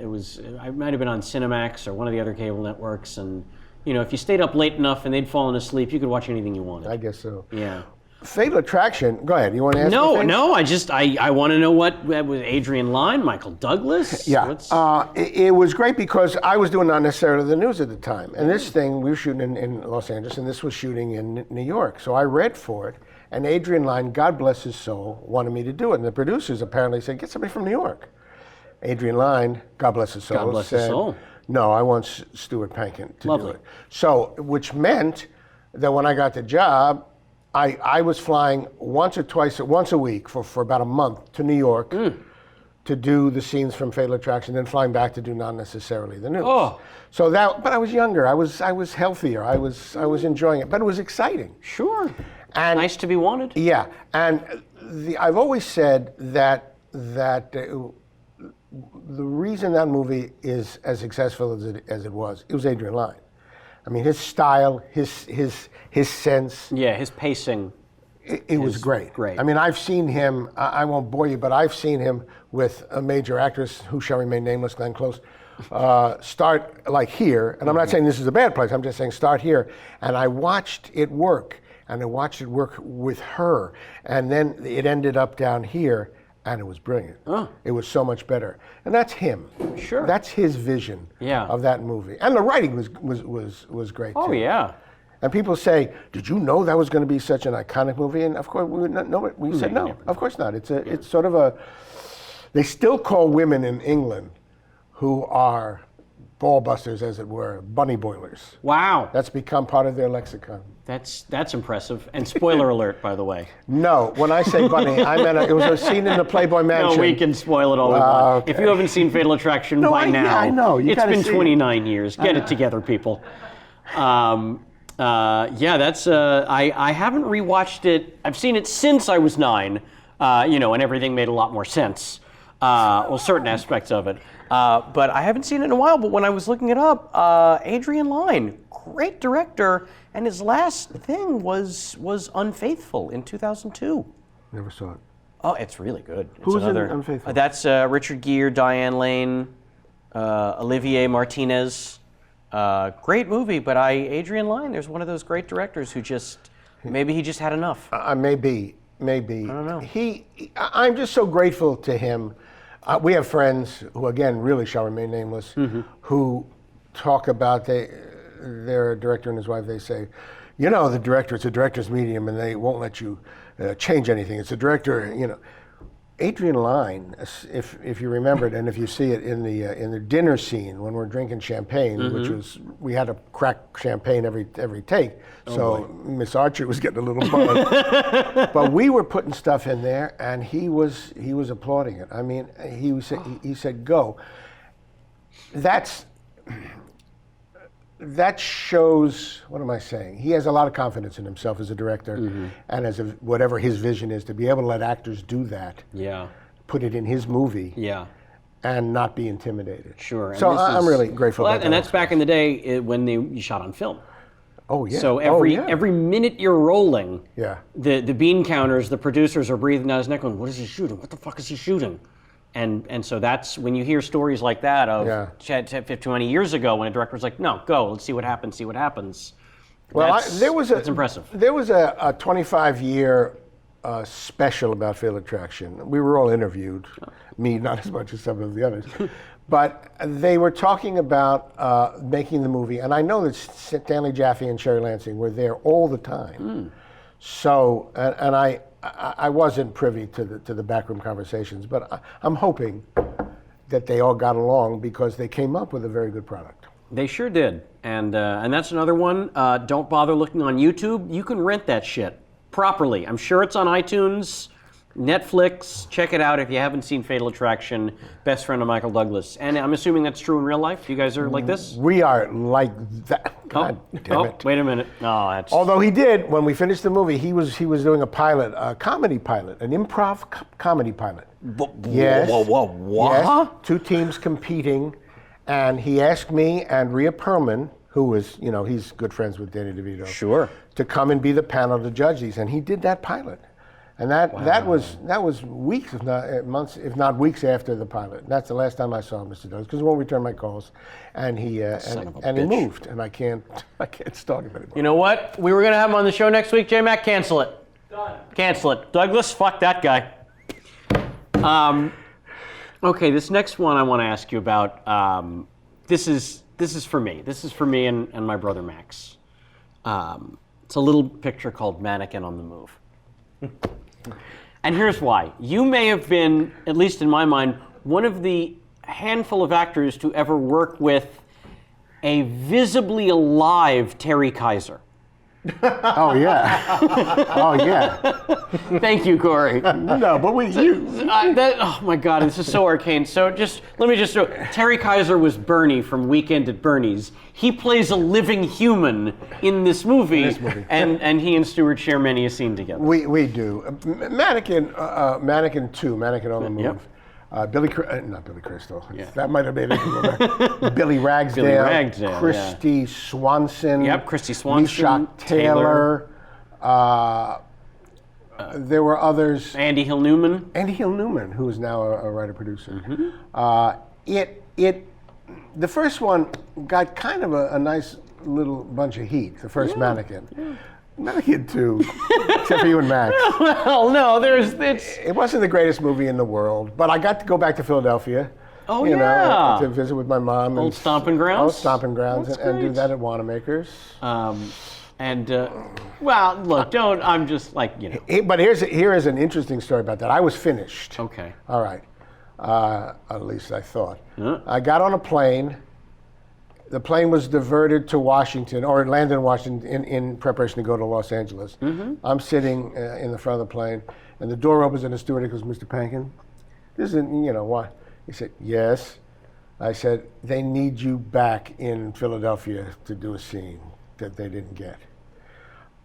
S1: I might have been on Cinemax or one of the other cable networks, and if you stayed up late enough and they'd fallen asleep, you could watch anything you wanted.
S3: I guess so.
S1: Yeah.
S3: Fatal Attraction. Go ahead. You want to ask?
S1: No. I want to know what was Adrian Lyne, Michael Douglas.
S3: Yeah. It was great because I was doing not necessarily the news at the time, and this thing we were shooting in Los Angeles, and this was shooting in New York. So I read for it, and Adrian Lyne, God bless his soul, wanted me to do it, and the producers apparently said, "Get somebody from New York." Adrian Lyne, God bless his soul,
S1: God bless his soul.
S3: "No, I want Stuart Pankin to
S1: Lovely.
S3: do it." So, which meant that when I got the job, I was flying once a week for about a month to New York to do the scenes from Fatal Attraction, then flying back to do not necessarily the news.
S1: Oh.
S3: So but I was younger. I was healthier. I was enjoying it, but it was exciting.
S1: Sure.
S3: And
S1: nice to be wanted.
S3: Yeah, and I've always said that the reason that movie is as successful as it was Adrian Lyne. I mean, his style, his sense.
S1: Yeah, his pacing.
S3: It was great.
S1: Great.
S3: I mean, I've seen him. I won't bore you, but I've seen him with a major actress who shall remain nameless, Glenn Close. Start like here, and I'm not saying this is a bad place. I'm just saying start here, and I watched it work, and I watched it work with her, and then it ended up down here. And it was brilliant. Oh. It was so much better. And that's him.
S1: Sure.
S3: That's his vision of that movie. And the writing was great too.
S1: Oh yeah.
S3: And people say, "Did you know that was going to be such an iconic movie?" And of course we said no. Of course not. It's sort of a. They still call women in England who are ball busters, as it were, bunny boilers.
S1: Wow.
S3: That's become part of their lexicon.
S1: That's impressive. And spoiler alert, by the way.
S3: No, when I say bunny, I meant it was a scene in the Playboy Mansion.
S1: No, we can spoil it all we want.
S3: Okay.
S1: If you haven't seen Fatal Attraction by now,
S3: yeah, I know.
S1: It's been 29 years. Get it together, people. That's. I haven't rewatched it. I've seen it since I was 9. And everything made a lot more sense. Certain aspects of it. But I haven't seen it in a while. But when I was looking it up, Adrian Lyne, great director, and his last thing was Unfaithful in 2002.
S3: Never saw it.
S1: Oh, it's really good.
S3: Who's in Unfaithful?
S1: That's Richard Gere, Diane Lane, Olivier Martinez. Great movie, but Adrian Lyne, there's one of those great directors who maybe he just had enough.
S3: Maybe. I
S1: don't know.
S3: I'm just so grateful to him. We have friends who, again, really shall remain nameless, who talk about their director and his wife. They say, it's a director's medium, and they won't let you change anything. It's a director, Adrian Lyne, if you remember it, and if you see it in the dinner scene when we're drinking champagne, which was we had to crack champagne every take, so Miss Archer was getting a little buzzed. But we were putting stuff in there, and he was applauding it. I mean, he said go. That shows, what am I saying? He has a lot of confidence in himself as a director, and as whatever his vision is, to be able to let actors do that.
S1: Yeah.
S3: Put it in his movie.
S1: Yeah.
S3: And not be intimidated.
S1: Sure. And
S3: So I'm really grateful.
S1: And that's back in the day when you shot on film.
S3: Oh yeah.
S1: So every minute you're rolling, the bean counters, the producers are breathing down his neck going, what is he shooting? What the fuck is he shooting? And so that's when you hear stories like that of 20 years ago when a director was like, no, go, let's see what happens.
S3: Well,
S1: that's impressive.
S3: There was a 25-year special about Fatal Attraction. We were all interviewed, me not as much as some of the others, but they were talking about making the movie, and I know that Stanley Jaffe and Sherry Lansing were there all the time. So, and I wasn't privy to the backroom conversations, but I'm hoping that they all got along because they came up with a very good product.
S1: They sure did, and that's another one. Don't bother looking on YouTube. You can rent that shit properly. I'm sure it's on iTunes, Netflix. Check it out if you haven't seen Fatal Attraction. Best friend of Michael Douglas, and I'm assuming that's true in real life. You guys are like this?
S3: We are like that. God damn it!
S1: Wait a minute. Oh, that's.
S3: Although he did, when we finished the movie, he was doing a pilot, a comedy pilot, an improv comedy pilot. Yes.
S2: What?
S3: Yes. 2 teams competing, and he asked me and Rhea Perlman, who was, he's good friends with Danny DeVito.
S1: Sure.
S3: To come and be the panel to judge these, and he did that pilot, and that was weeks, if not months, if not weeks after the pilot. That's the last time I saw Mr. Douglas, because he won't return my calls, and he he moved, and I can't stalk him anymore.
S1: You know what? We were gonna have him on the show next week. J-Mac, cancel it.
S5: Done.
S1: Cancel it. Douglas, fuck that guy. Okay, this next one I want to ask you about. This is for me. This is for me and my brother Max. It's a little picture called Mannequin on the Move. And here's why. You may have been, at least in my mind, one of the handful of actors to ever work with a visibly alive Terry Kaiser.
S3: Oh yeah. Oh yeah.
S1: Thank you, Corey.
S3: No, but
S1: Oh my God, this is so arcane. So let me just show. Terry Kaiser was Bernie from Weekend at Bernie's. He plays a living human in this movie. And he and Stuart share many a scene together.
S3: We do. Mannequin 2, Mannequin on the Move.
S1: Yep.
S3: Not Billy Crystal. Yeah. That might have been it. Billy Ragsdale. Christy Swanson.
S1: Yep, Christy Swanson.
S3: Meshock Taylor. There were others.
S1: Andy Hill Newman.
S3: Andy Hill Newman, who is now a writer-producer. The first one got kind of a nice little bunch of heat, the first Mannequin. Yeah. Mannequin 2, except for you and Max.
S1: Well, no,
S3: It wasn't the greatest movie in the world, but I got to go back to Philadelphia.
S1: Oh, yeah.
S3: To visit with my mom.
S1: Old Stomping Grounds?
S3: Old Stomping Grounds, and do that at Wanamaker's.
S1: Well, look, I'm just like,
S3: But here is an interesting story about that. I was finished.
S1: Okay.
S3: All right. At least I thought. I got on a plane. The plane was diverted to Washington, or it landed in Washington in preparation to go to Los Angeles. I'm sitting in the front of the plane, and the door opens, and the steward goes, "Mr. Pankin, this isn't, why?" He said, "Yes." I said, "They need you back in Philadelphia to do a scene that they didn't get."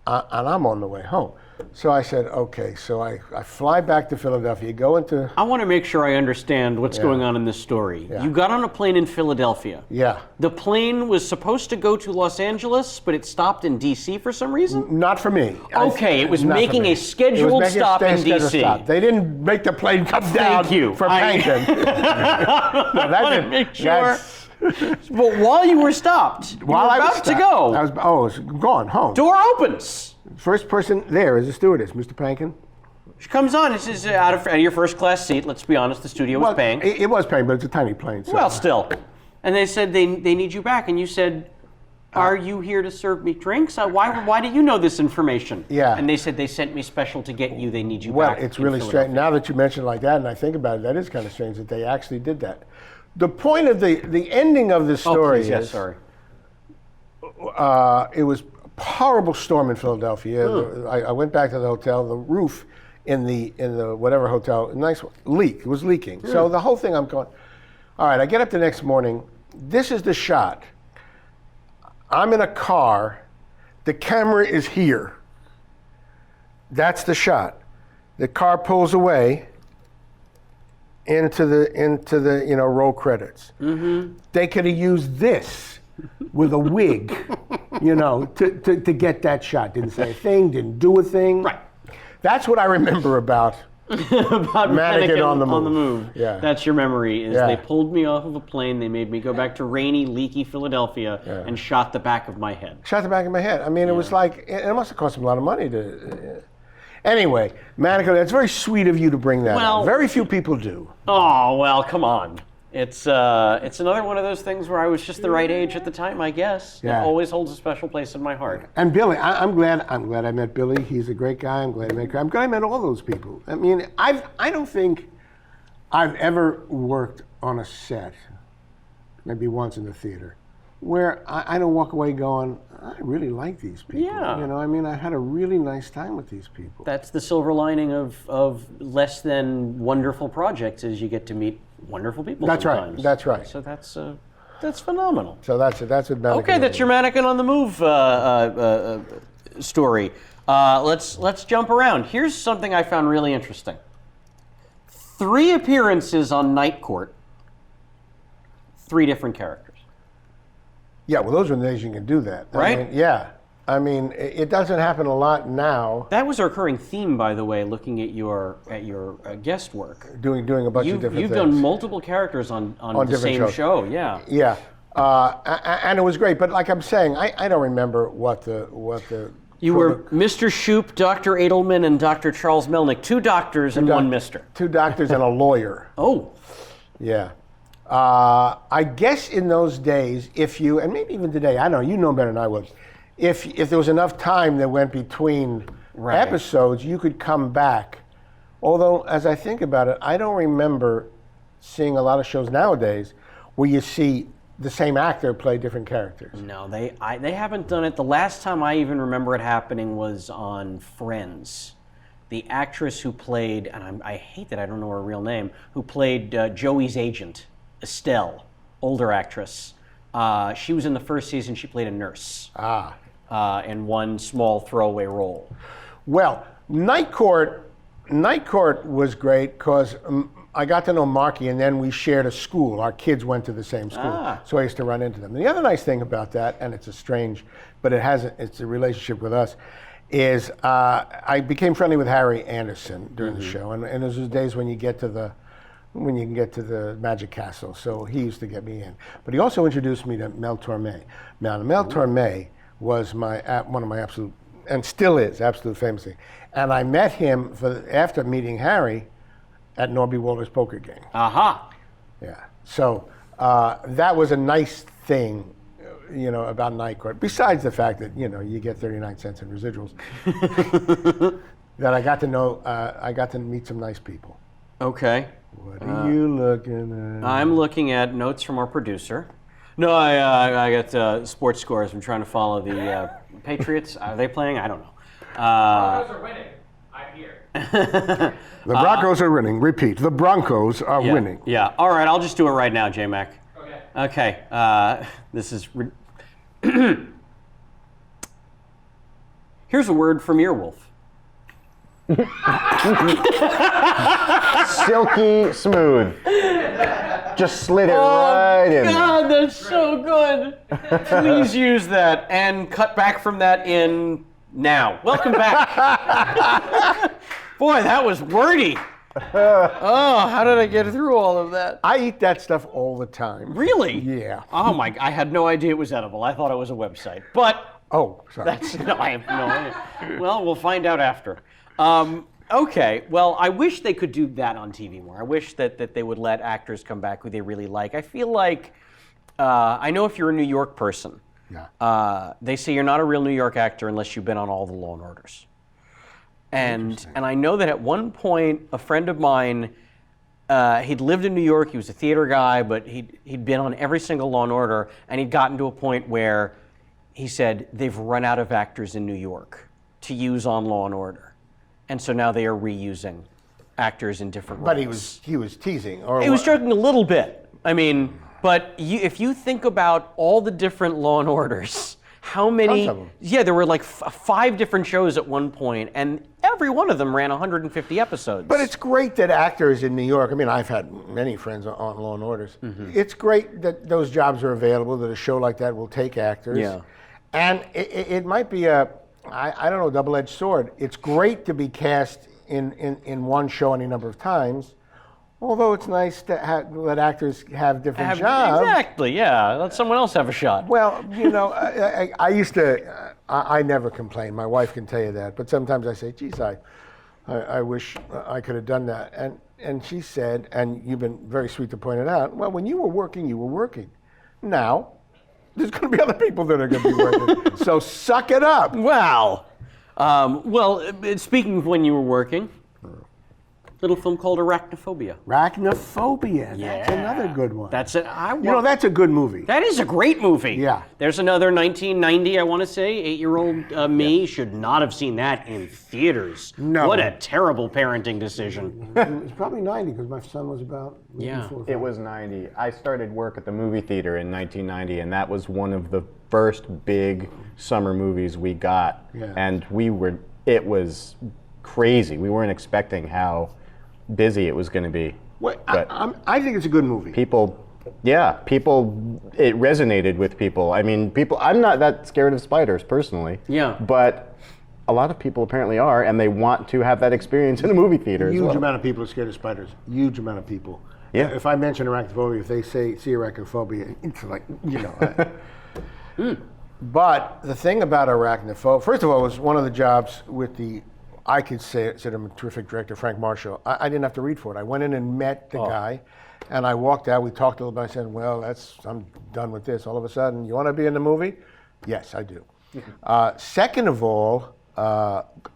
S3: And I'm on the way home. So I said, okay. So I fly back to Philadelphia, go into...
S1: I want to make sure I understand what's going on in this story.
S3: Yeah.
S1: You got on a plane in Philadelphia.
S3: Yeah.
S1: The plane was supposed to go to Los Angeles, but it stopped in D.C. for some reason?
S3: Not for me.
S1: Okay, it was making a scheduled stop in D.C.
S3: They didn't make the plane come down for Pankin.
S1: I want to make sure... But while you were stopped, you were about to go.
S3: I was gone home.
S1: Door opens.
S3: First person there is a stewardess, Mr. Pankin.
S1: She comes on. This is out of your first class seat. Let's be honest, the studio was paying.
S3: It was paying, but it's a tiny plane. So.
S1: Well, still. And they said they need you back, and you said, are you here to serve me drinks? Why do you know this information?
S3: Yeah.
S1: And they said they sent me special to get you. They need you
S3: Well,
S1: back.
S3: it's
S1: in
S3: really strange.
S1: Philadelphia.
S3: Now that you mention it like that, and I think about it, that is kind of strange that they actually did that. The point of the ending of this story
S1: please,
S3: is,
S1: sorry.
S3: It was a horrible storm in Philadelphia. I went back to the hotel. The roof in the whatever hotel, nice leak. It was leaking. So the whole thing, I'm going, all right. I get up the next morning. This is the shot. I'm in a car. The camera is here. That's the shot. The car pulls away into the roll credits. Mm-hmm. They could have used this with a wig, to get that shot. Didn't say a thing, didn't do a thing.
S1: Right.
S3: That's what I remember about
S1: About
S3: Mannequin on the Move.
S1: Yeah.
S3: Yeah.
S1: That's your memory, is
S3: Yeah.
S1: they pulled me off of a plane, they made me go back to rainy, leaky Philadelphia, and shot the back of my head.
S3: Shot the back of my head. I mean, it was like, it must have cost them a lot of money to... Anyway, Mannequin, that's very sweet of you to bring that up. Very few people do.
S1: Oh, well, come on. It's another one of those things where I was just the right age at the time, I guess.
S3: Yeah.
S1: It always holds a special place in my heart.
S3: And Billy, I'm glad I met Billy. He's a great guy. I'm glad I met all those people. I mean, I don't think I've ever worked on a set, maybe once in the theater, where I don't walk away going, I really like these people.
S1: Yeah.
S3: I mean, I had a really nice time with these people.
S1: That's the silver lining of less than wonderful projects, is you get to meet wonderful people
S3: That's
S1: sometimes.
S3: right. That's right.
S1: So that's phenomenal.
S3: So that's what Mannequin
S1: Okay, that's your Mannequin on the Move story. Let's jump around. Here's something I found really interesting. 3 appearances on Night Court. 3 different characters.
S3: Yeah, well, those are the days you can do that.
S1: Right?
S3: I mean, yeah. I mean, it doesn't happen a lot now.
S1: That was a recurring theme, by the way, looking at your guest work.
S3: Doing a bunch of different things.
S1: You've done multiple characters on the same
S3: shows.
S1: show, yeah.
S3: Yeah, and it was great. But like I'm saying, I don't remember what the.
S1: You were Mr. Shoup, Dr. Edelman, and Dr. Charles Melnick. 2 doctors and 1 mister.
S3: 2 doctors and a lawyer.
S1: Oh.
S3: Yeah. I guess in those days, if you, and maybe even today, I don't know, you know better than I would, if there was enough time that went between episodes, you could come back. Although, as I think about it, I don't remember seeing a lot of shows nowadays where you see the same actor play different characters.
S1: No, they haven't done it. The last time I even remember it happening was on Friends. The actress who played, and I hate that I don't know her real name, who played Joey's agent, Estelle, older actress. She was in the first season. She played a nurse. In one small throwaway role.
S3: Well, Night Court was great because I got to know Marky, and then we shared a school. Our kids went to the same school, so I used to run into them. And the other nice thing about that, and it's it's a relationship with us, is I became friendly with Harry Anderson during the show, and those are days when you can get to the Magic Castle. So he used to get me in, but he also introduced me to Mel Torme. Now, Mel Torme was one of my absolute, and still is, absolute famous thing. And I met him after meeting Harry at Norby Walter's poker game.
S1: Aha.
S3: Yeah. So that was a nice thing, about Night Court. Besides the fact that you get 39 cents in residuals, that I got to know, I got to meet some nice people.
S1: Okay.
S3: What are you looking at?
S1: I'm looking at notes from our producer. No, I got sports scores. I'm trying to follow the Patriots. Are they playing? I don't know.
S2: Broncos are winning. I'm here.
S3: The Broncos are winning. Repeat. The Broncos are winning.
S1: Yeah. All right. I'll just do it right now, J-Mac.
S2: Okay.
S1: Okay. This is... Here's a word from Earwolf.
S4: Silky smooth. Just slid it right in.
S1: God, that's so good. Please use that and cut back from that in now. Welcome back. Boy, that was wordy. Oh, how did I get through all of that?
S3: I eat that stuff all the time.
S1: Really?
S3: Yeah.
S1: Oh my, I had no idea it was edible. I thought it was a website. But
S3: Oh, sorry.
S1: I have no idea. Well, we'll find out after. Okay, well, I wish they could do that on TV more. I wish that they would let actors come back who they really like. I feel like, I know if you're a New York person,
S3: Yeah.
S1: They say you're not a real New York actor unless you've been on all the Law and Orders. And I know that at one point, a friend of mine, he'd lived in New York. He was a theater guy, but he'd been on every single Law and Order, and he'd gotten to a point where he said they've run out of actors in New York to use on Law and Order, and so now they are reusing actors in different roles.
S3: But he was teasing, or
S1: he was joking a little bit. I mean, but if you think about all the different Law and Orders, how many?
S3: Tons of them.
S1: Yeah, there were like 5 different shows at one point, and every one of them ran 150 episodes.
S3: But it's great that actors in New York, I mean, I've had many friends on Law and Orders. It's great that those jobs are available, that a show like that will take actors.
S1: Yeah.
S3: And it might be I don't know, double-edged sword. It's great to be cast in one show any number of times, although it's nice to let actors have different jobs.
S1: Exactly, yeah. Let someone else have a shot.
S3: Well, you know, I used to, I never complain. My wife can tell you that. But sometimes I say, geez, I wish I could have done that. And she said, and you've been very sweet to point it out, well, when you were working, you were working. Now, there's going to be other people that are going to be working. So suck it up.
S1: Wow. Speaking of when you were working, little film called Arachnophobia.
S3: Arachnophobia. That's another good one.
S1: That's it.
S3: You know, that's a good movie.
S1: That is a great movie.
S3: Yeah.
S1: There's another 1990, I want to say. 8-year-old me should not have seen that in theaters.
S3: No.
S1: What a terrible parenting decision.
S3: It was probably 90 because my son was about 4 or 5.
S5: It was 90. I started work at the movie theater in 1990, and that was one of the first big summer movies we got.
S3: Yeah.
S5: And it was crazy. We weren't expecting how busy it was going to be.
S3: Well,
S5: But
S3: I think it's a good movie.
S5: it resonated with people. I mean, I'm not that scared of spiders personally.
S1: Yeah.
S5: But a lot of people apparently are, and they want to have that experience in the movie theater as
S3: Huge
S5: well.
S3: amount of people are scared of spiders. Huge amount of people.
S5: Yeah.
S3: If I mention arachnophobia, if they see arachnophobia, it's like, you know. But the thing about arachnophobia, first of all, it was one of the jobs with I could say I'm a terrific director, Frank Marshall. I didn't have to read for it. I went in and met the guy, and I walked out. We talked a little bit. I said, well, I'm done with this. All of a sudden, you want to be in the movie? Yes, I do. Second of all,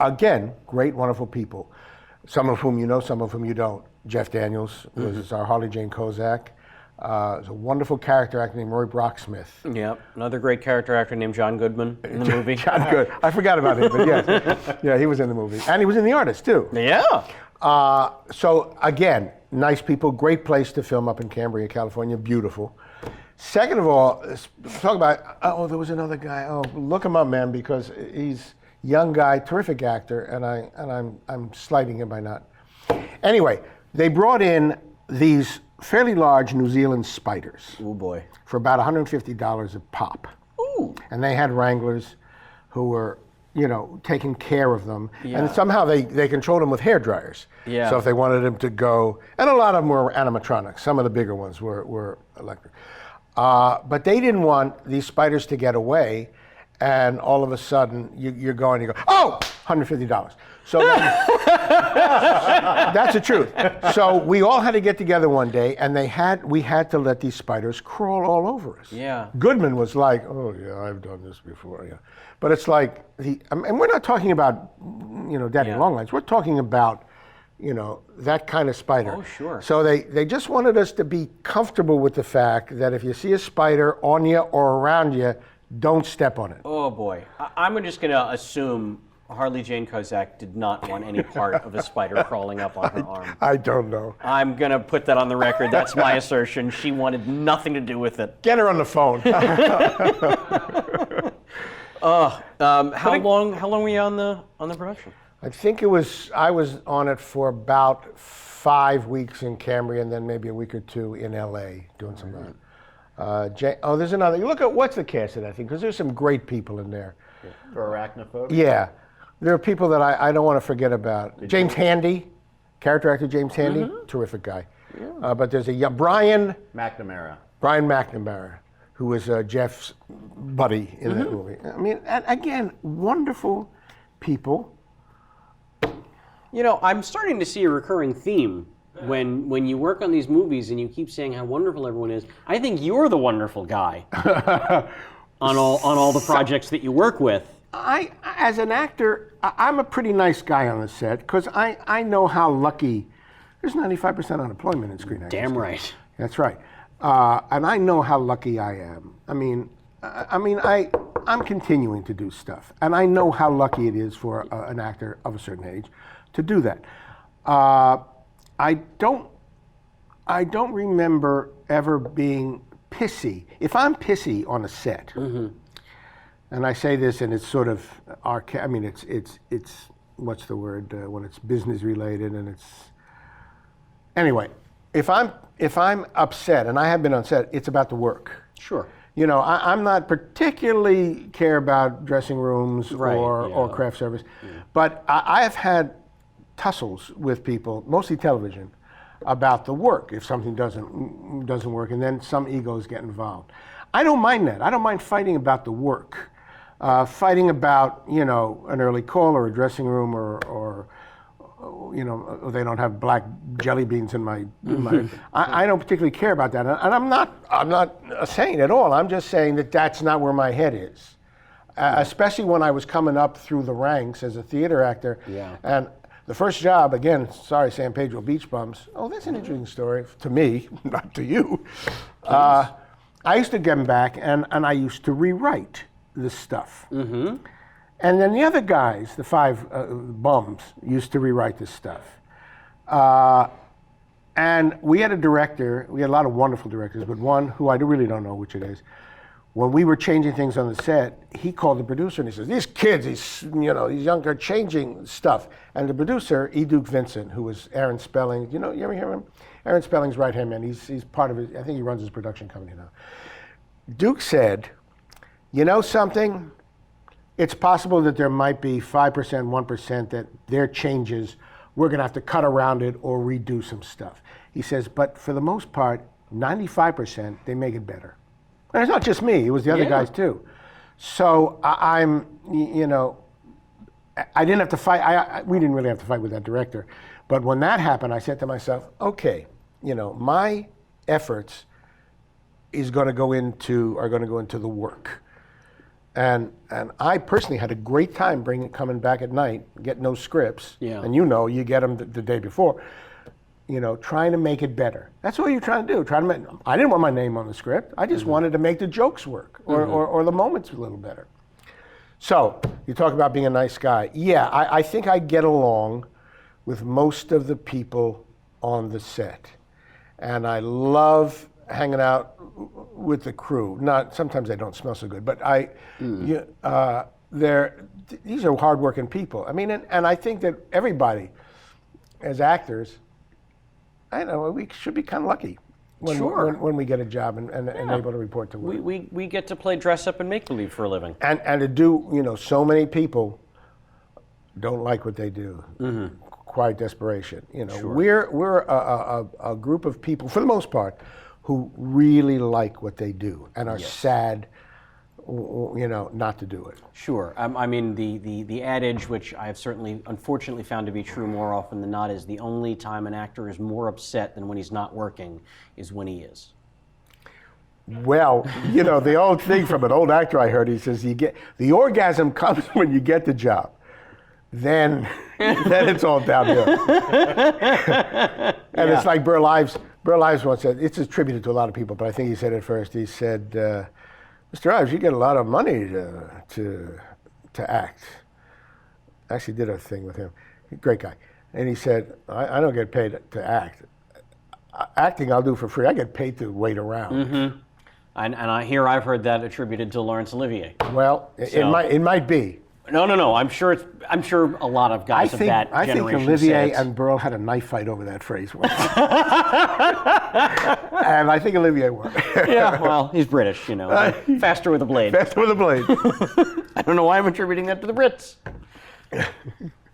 S3: again, great, wonderful people. Some of whom you know, some of whom you don't. Jeff Daniels was our Harley Jane Kozak. There's a wonderful character actor named Roy Brocksmith.
S1: Yep. Another great character actor named John Goodman in the movie.
S3: John Good. I forgot about him, but yes. Yeah, he was in the movie. And he was in The Artist, too.
S1: Yeah.
S3: So, again, nice people, great place to film up in Cambria, California, beautiful. Second of all, talk about, there was another guy. Oh, look him up, man, because he's a young guy, terrific actor, and I'm slighting him by not. Anyway, they brought in these fairly large New Zealand spiders.
S1: Oh boy.
S3: For about $150 a pop.
S1: Ooh.
S3: And they had wranglers who were, you know, taking care of them.
S1: Yeah.
S3: And somehow they controlled them with hair dryers.
S1: Yeah.
S3: So if they wanted them to go, and a lot of them were animatronics. Some of the bigger ones were electric. But they didn't want these spiders to get away. And all of a sudden, you go, oh, $150. So that's the truth. So we all had to get together one day, and we had to let these spiders crawl all over us.
S1: Yeah.
S3: Goodman was like, oh yeah, I've done this before. Yeah, but it's like and we're not talking about, you know, Daddy Longlegs. We're talking about, you know, that kind of spider.
S1: Oh, sure.
S3: So they just wanted us to be comfortable with the fact that if you see a spider on you or around you, don't step on it.
S1: Oh boy. I'm just going to assume Harley Jane Kozak did not want any part of a spider crawling up on her arm.
S3: I don't know.
S1: I'm going to put that on the record. That's my assertion. She wanted nothing to do with it.
S3: Get her on the phone.
S1: How long were you on the production?
S3: I think I was on it for about 5 weeks in Cambria and then maybe a week or 2 in LA doing some there's another. You look at what's the cast of that thing, because there's some great people in there.
S5: For Arachnophobia?
S3: Yeah. There are people that I don't want to forget about. James Handy, character actor James Handy, terrific guy. Yeah. But there's a Brian McNamara, who was Jeff's buddy in that movie. I mean, again, wonderful people.
S1: You know, I'm starting to see a recurring theme when you work on these movies and you keep saying how wonderful everyone is. I think you're the wonderful guy. on all the projects that you work with.
S3: As an actor, I'm a pretty nice guy on the set because I know how lucky. There's 95% unemployment in screen acting.
S1: Damn right.
S3: That's right. And I know how lucky I am. I'm continuing to do stuff, and I know how lucky it is for an actor of a certain age to do that. I don't remember ever being pissy. If I'm pissy on a set, and I say this, and it's sort of it's what's the word when it's business related, and it's anyway. If I'm upset, and I have been on set, it's about the work.
S1: Sure.
S3: You know, I'm not particularly care about dressing rooms
S1: Right,
S3: or craft service, but I have had tussles with people, mostly television, about the work if something doesn't work, and then some egos get involved. I don't mind that. I don't mind fighting about the work, fighting about an early call or a dressing room or they don't have black jelly beans in my. I don't particularly care about that, and I'm not saying at all. I'm just saying that that's not where my head is, especially when I was coming up through the ranks as a theater actor.
S1: Yeah.
S3: And the first job, again, sorry, San Pedro Beach Bums. Oh, that's an interesting story to me, not to you. I used to get them back, and I used to rewrite this stuff. Mm-hmm. And then the other guys, the 5 bums, used to rewrite this stuff. And we had a director, we had a lot of wonderful directors, but one who I really don't know which it is. When we were changing things on the set, he called the producer and he says, these kids, these young are changing stuff. And the producer, E. Duke Vincent, who was Aaron Spelling, you ever hear of him? Aaron Spelling's right-hand man, he's part of it, I think he runs his production company now. Duke said, you know something? It's possible that there might be 5%, 1% that their changes, we're gonna have to cut around it or redo some stuff. He says, but for the most part, 95%, they make it better. And it's not just me, it was the other guys too. So I didn't have to fight, we didn't really have to fight with that director. But when that happened, I said to myself, okay, my efforts are gonna go into the work. And I personally had a great time coming back at night, get no scripts, and you get them the day before, trying to make it better. That's what you're trying to do. I didn't want my name on the script. I just wanted to make the jokes work or the moments a little better. So you talk about being a nice guy. Yeah, I think I get along with most of the people on the set, and I love hanging out with the crew. Sometimes they don't smell so good, but these are hardworking people. I mean, and I think that everybody, as actors, I know we should be kind of lucky when we get a job and able to report to work.
S1: We get to play dress up and make believe for a living.
S3: And to do, so many people don't like what they do. Mm-hmm. Quite desperation. We're a group of people, for the most part, who really like what they do and are sad, not to do it.
S1: Sure. I mean, the adage, which I have certainly, unfortunately, found to be true more often than not, is the only time an actor is more upset than when he's not working is when he is.
S3: Well, the old thing from an old actor I heard, he says, the orgasm comes when you get the job. Then it's all downhill. And it's like Burl Ives once said, it's attributed to a lot of people, but I think he said it first. He said, Mr. Ives, you get a lot of money to act. I actually did a thing with him. Great guy. And he said, I don't get paid to act. Acting I'll do for free. I get paid to wait around.
S1: Mm-hmm. And I've heard that attributed to Laurence Olivier.
S3: Well, it might be.
S1: No. I'm sure a lot of guys of that generation. I think
S3: Olivier and Burl had a knife fight over that phrase once. And I think Olivier won.
S1: Yeah, well, he's British, faster with a blade.
S3: Faster with a blade.
S1: I don't know why I'm attributing that to the Brits.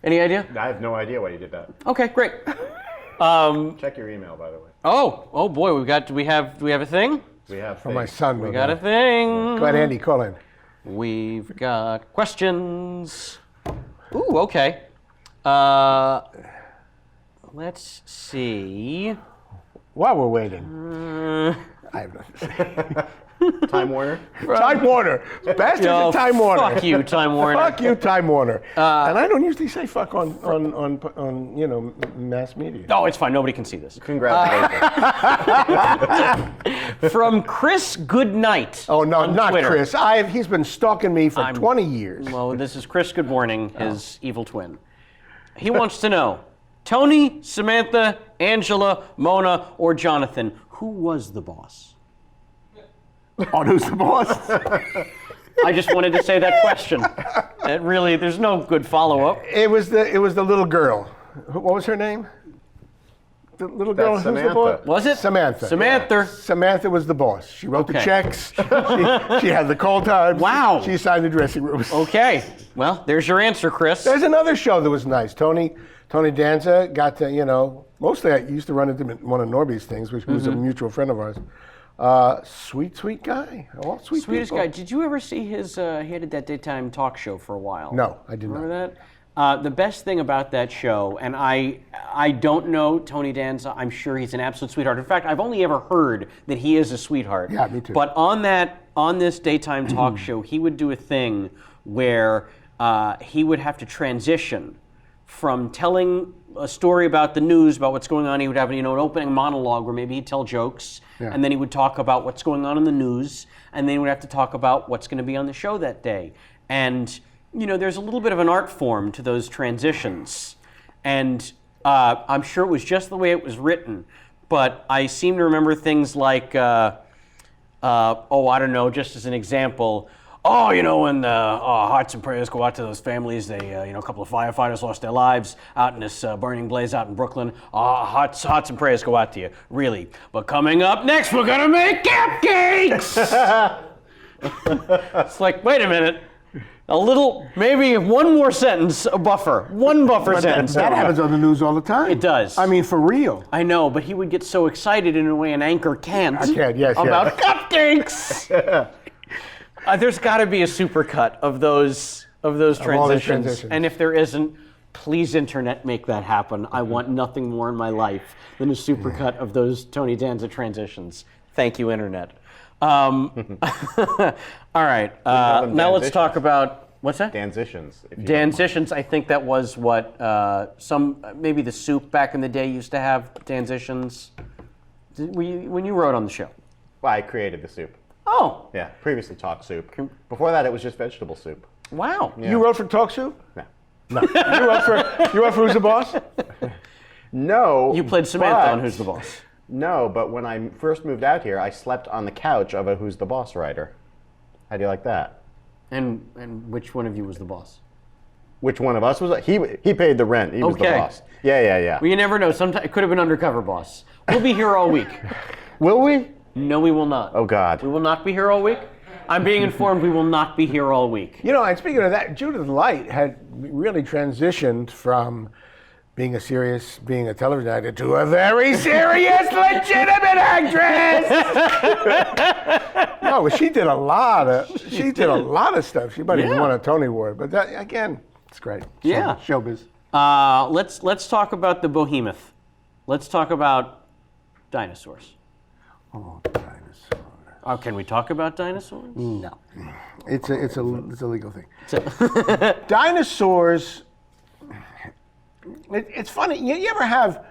S1: Any idea?
S5: I have no idea why you did that.
S1: Okay, great.
S5: Check your email, by the way.
S1: Oh boy, do we have a thing?
S5: We have
S3: for my son.
S1: We got a thing.
S3: Go ahead, Andy, call in.
S1: We've got questions. Ooh, okay. Let's see.
S3: While we're waiting, I have nothing to say.
S5: Time Warner.
S3: Time Warner. Bastards at Time Warner.
S1: Fuck you, Time Warner.
S3: Fuck you, Time Warner. And I don't usually say fuck on mass media.
S1: Oh, it's fine. Nobody can see this.
S5: Congratulations.
S1: From Chris Goodnight.
S3: Oh no,
S1: on
S3: not
S1: Twitter.
S3: Chris. He's been stalking me for 20 years.
S1: Well, this is Chris Good Morning, his evil twin. He wants to know, Tony, Samantha, Angela, Mona, or Jonathan, who was the boss?
S3: Oh, who's the boss?
S1: I just wanted to say that question. There's no good follow-up.
S3: It was the little girl. What was her name? The little girl
S5: That's
S3: who's the
S5: Samantha.
S3: boss?
S1: Was it?
S3: Samantha.
S1: Samantha.
S3: Samantha was the boss. She wrote the
S1: Okay.
S3: checks. She had the call times.
S1: Wow.
S3: She signed the dressing rooms.
S1: Okay. Well, there's your answer, Chris.
S3: There's another show that was nice. Tony Danza got to, mostly I used to run into him at one of Norby's things, which was a mutual friend of ours. Sweet guy. All sweet
S1: Sweetest
S3: people.
S1: guy. Did you ever see his, he had that daytime talk show for a while.
S3: No, I did not.
S1: Remember that? The best thing about that show, and I don't know Tony Danza, I'm sure he's an absolute sweetheart. In fact, I've only ever heard that he is a sweetheart.
S3: Yeah, me too.
S1: But on this daytime talk show, he would do a thing where he would have to transition from telling a story about the news, about what's going on. He would have an opening monologue where maybe he'd tell jokes, and then he would talk about what's going on in the news, and then he would have to talk about what's going to be on the show that day. And there's a little bit of an art form to those transitions. And I'm sure it was just the way it was written, but I seem to remember things like, I don't know, just as an example, when hearts and prayers go out to those families, they, a couple of firefighters lost their lives out in this burning blaze out in Brooklyn. Hearts and prayers go out to you, really. But coming up next, we're gonna make cupcakes! It's like, wait a minute. Maybe one more sentence, a buffer. One buffer sentence.
S3: That happens on the news all the time.
S1: It does.
S3: I mean, for real.
S1: I know, but he would get so excited in a way an anchor can't.
S3: I can, yes.
S1: About cupcakes! There's got to be a supercut of those
S3: all the
S1: transitions.
S3: transitions.
S1: And if there isn't, please, internet, make that happen. I want nothing more in my life than a supercut of those Tony Danza transitions. Thank you, internet. All right. Now let's talk about what's that?
S5: Transitions.
S1: Danzitions. I think that was what maybe the soup back in the day used to have. Danzitions. When you wrote on the show.
S5: Well, I created the soup.
S1: Oh.
S5: Yeah, previously talk soup. Before that, it was just vegetable soup.
S1: Wow.
S5: Yeah.
S3: You wrote for Talk Soup?
S5: No.
S3: No. You wrote for Who's the Boss?
S5: No.
S1: You played Samantha on Who's the Boss.
S5: No, but when I first moved out here, I slept on the couch of a Who's the Boss writer. How do you like that?
S1: And which one of you was the boss?
S5: Which one of us was it? He paid the rent. He was the
S1: Okay.
S5: boss. Yeah.
S1: Well, you never know. Sometimes it could have been undercover boss. We'll be here all week.
S5: Will we?
S1: No, we will not.
S5: Oh, God.
S1: We will not be here all week. I'm being informed we will not be here all week.
S3: And speaking of that, Judith Light had really transitioned from being a television actor to a very serious, legitimate actress. No, she did a lot of stuff. She might even won a Tony Award, but that, again, it's great.
S1: Yeah.
S3: Showbiz.
S1: Let's talk about the behemoth. Let's talk about dinosaurs.
S3: Oh, dinosaurs.
S1: Can we talk about dinosaurs?
S3: No. It's a legal thing. Dinosaurs. It's funny. You ever have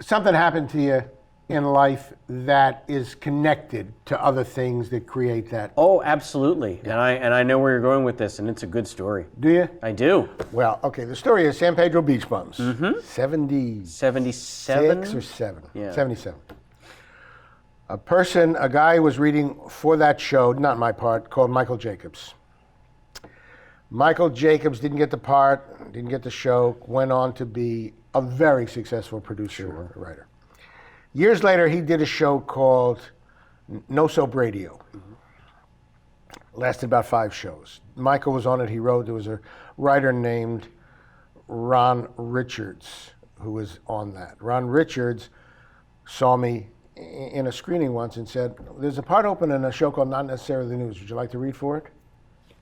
S3: something happen to you in life that is connected to other things that create that?
S1: Oh, absolutely. And I know where you're going with this, and it's a good story.
S3: Do you?
S1: I do.
S3: Well, okay. The story is San Pedro Beach Bums. 76
S1: 77?
S3: or 7.
S1: Yeah.
S3: 77. A guy was reading for that show, not my part, called Michael Jacobs. Michael Jacobs didn't get the part, didn't get the show, went on to be a very successful producer and writer. Years later, he did a show called No Soap Radio. Lasted about 5 shows. Michael was on it, he wrote. There was a writer named Ron Richards who was on that. Ron Richards saw me in a screening once and said, there's a part open in a show called Not Necessarily the News. Would you like to read for it?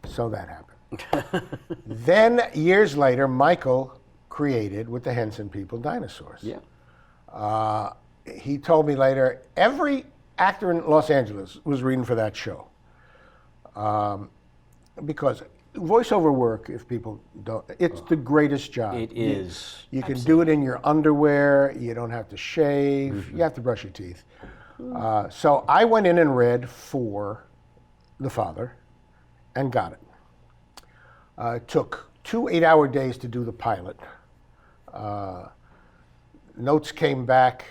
S3: So that happened. Then, years later, Michael created, with the Henson people, Dinosaurs.
S1: Yeah.
S3: He told me later, every actor in Los Angeles was reading for that show. Because voiceover work, if people don't, it's the greatest job.
S1: It is.
S3: You can do it in your underwear. You don't have to shave. You have to brush your teeth. So I went in and read for the father and got it. It took 2 8-hour days to do the pilot. Notes came back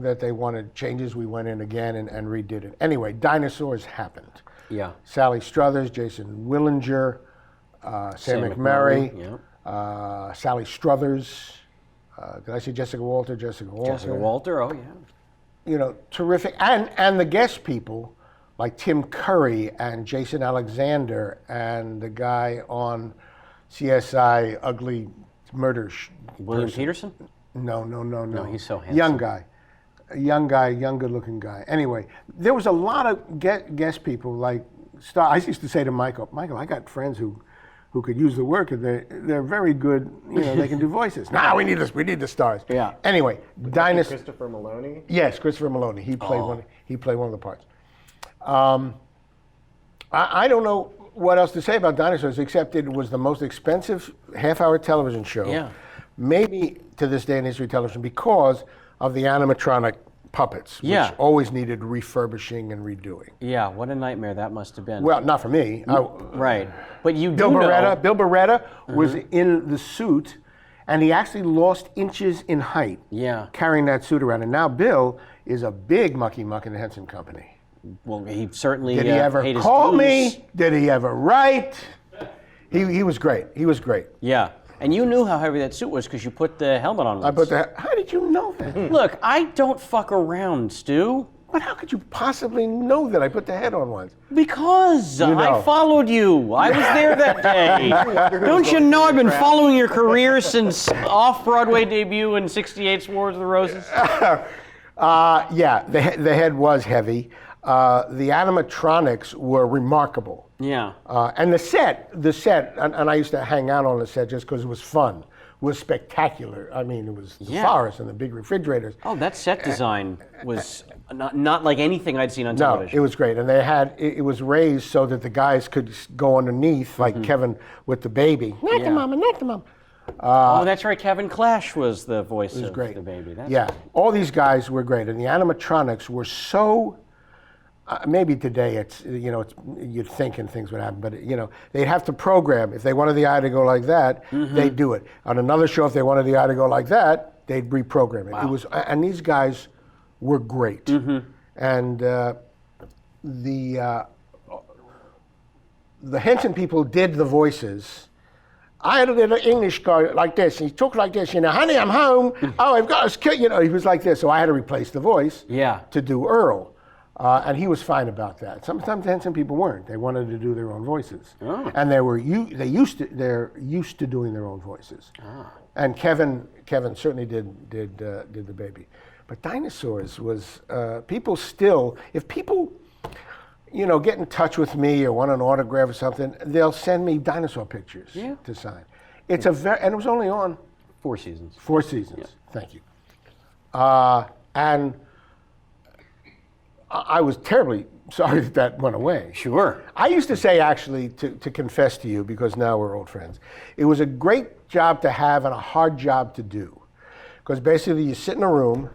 S3: that they wanted changes. We went in again and redid it. Anyway, Dinosaurs happened.
S1: Yeah.
S3: Sally Struthers, Jason Willinger, Sam McMurray,
S1: yeah.
S3: Sally Struthers. Did I say Jessica Walter? Jessica
S1: Walter, oh yeah.
S3: You know, terrific. And the guest people like Tim Curry and Jason Alexander and the guy on CSI Ugly Murder.
S1: William Peterson?
S3: No.
S1: No, he's so handsome.
S3: Young good-looking guy. Anyway, there was a lot of guest people like I used to say to Michael, I got friends who could use the work, and they're very good. You know, they can do voices. We need this. We need the stars.
S1: Yeah.
S3: Anyway, Dinosaurs.
S5: Christopher Maloney?
S3: Yes, Christopher Maloney. He played one. He played one of the parts. I don't know what else to say about Dinosaurs except it was the most expensive half-hour television show.
S1: Yeah.
S3: Maybe to this day in history television because of the animatronic puppets,
S1: Yeah.
S3: which always needed refurbishing and redoing.
S1: Yeah, what a nightmare that must have been.
S3: Well, not for me.
S1: Right. But you
S3: Bill
S1: do know.
S3: Beretta was in the suit, and he actually lost inches in height
S1: Yeah.
S3: carrying that suit around. And now Bill is a big mucky in the Henson Company.
S1: Well, he certainly
S3: Did he ever
S1: paid his
S3: call
S1: dues.
S3: me? Did he ever write? He was great. He was great.
S1: Yeah. And you knew how heavy that suit was because you put the helmet on once.
S3: How did you know that?
S1: Look, I don't fuck around, Stu.
S3: But how could you possibly know that I put the head on once?
S1: Because
S3: You know.
S1: I followed you. I was there that day. Don't you know I've been following your career since off-Broadway debut in '68's Wars of the Roses?
S3: Yeah, the head was heavy. The animatronics were remarkable.
S1: Yeah.
S3: And the set, and I used to hang out on the set just because it was fun, was spectacular. I mean, it was the
S1: Yeah.
S3: forest and the big refrigerators.
S1: Oh, that set design was not like anything I'd seen on
S3: No,
S1: television.
S3: it was great. And they had, it was raised so that the guys could go underneath, like Kevin with the baby. Not
S1: Yeah.
S3: the mama, not the mama.
S1: Oh, that's right. Kevin Clash was the voice of
S3: Great.
S1: the baby. That's
S3: Yeah, all these guys were great. And the animatronics were so, maybe today it's, you'd think and things would happen, but, they'd have to program. If they wanted the eye to go like that, they'd do it. On another show, if they wanted the eye to go like that, they'd reprogram it.
S1: Wow.
S3: It was, and these guys were great. And the Henson people did the voices. I had a little English guy like this. He talked like this, honey, I'm home. Oh, I've got a kid. He was like this. So I had to replace the voice
S1: Yeah.
S3: to do Earl. And he was fine about that. Sometimes Henson people weren't. They wanted to do their own voices.
S1: Oh.
S3: And they're used to doing their own voices. And Kevin certainly did the baby. But Dinosaurs was, people still, if people, get in touch with me or want an autograph or something, they'll send me dinosaur pictures to sign. It's and it was only on
S1: 4 seasons.
S3: 4 seasons. Thank you. And I was terribly sorry that went away.
S1: Sure.
S3: I used to say, actually, to confess to you, because now we're old friends, it was a great job to have and a hard job to do. Because basically you sit in a room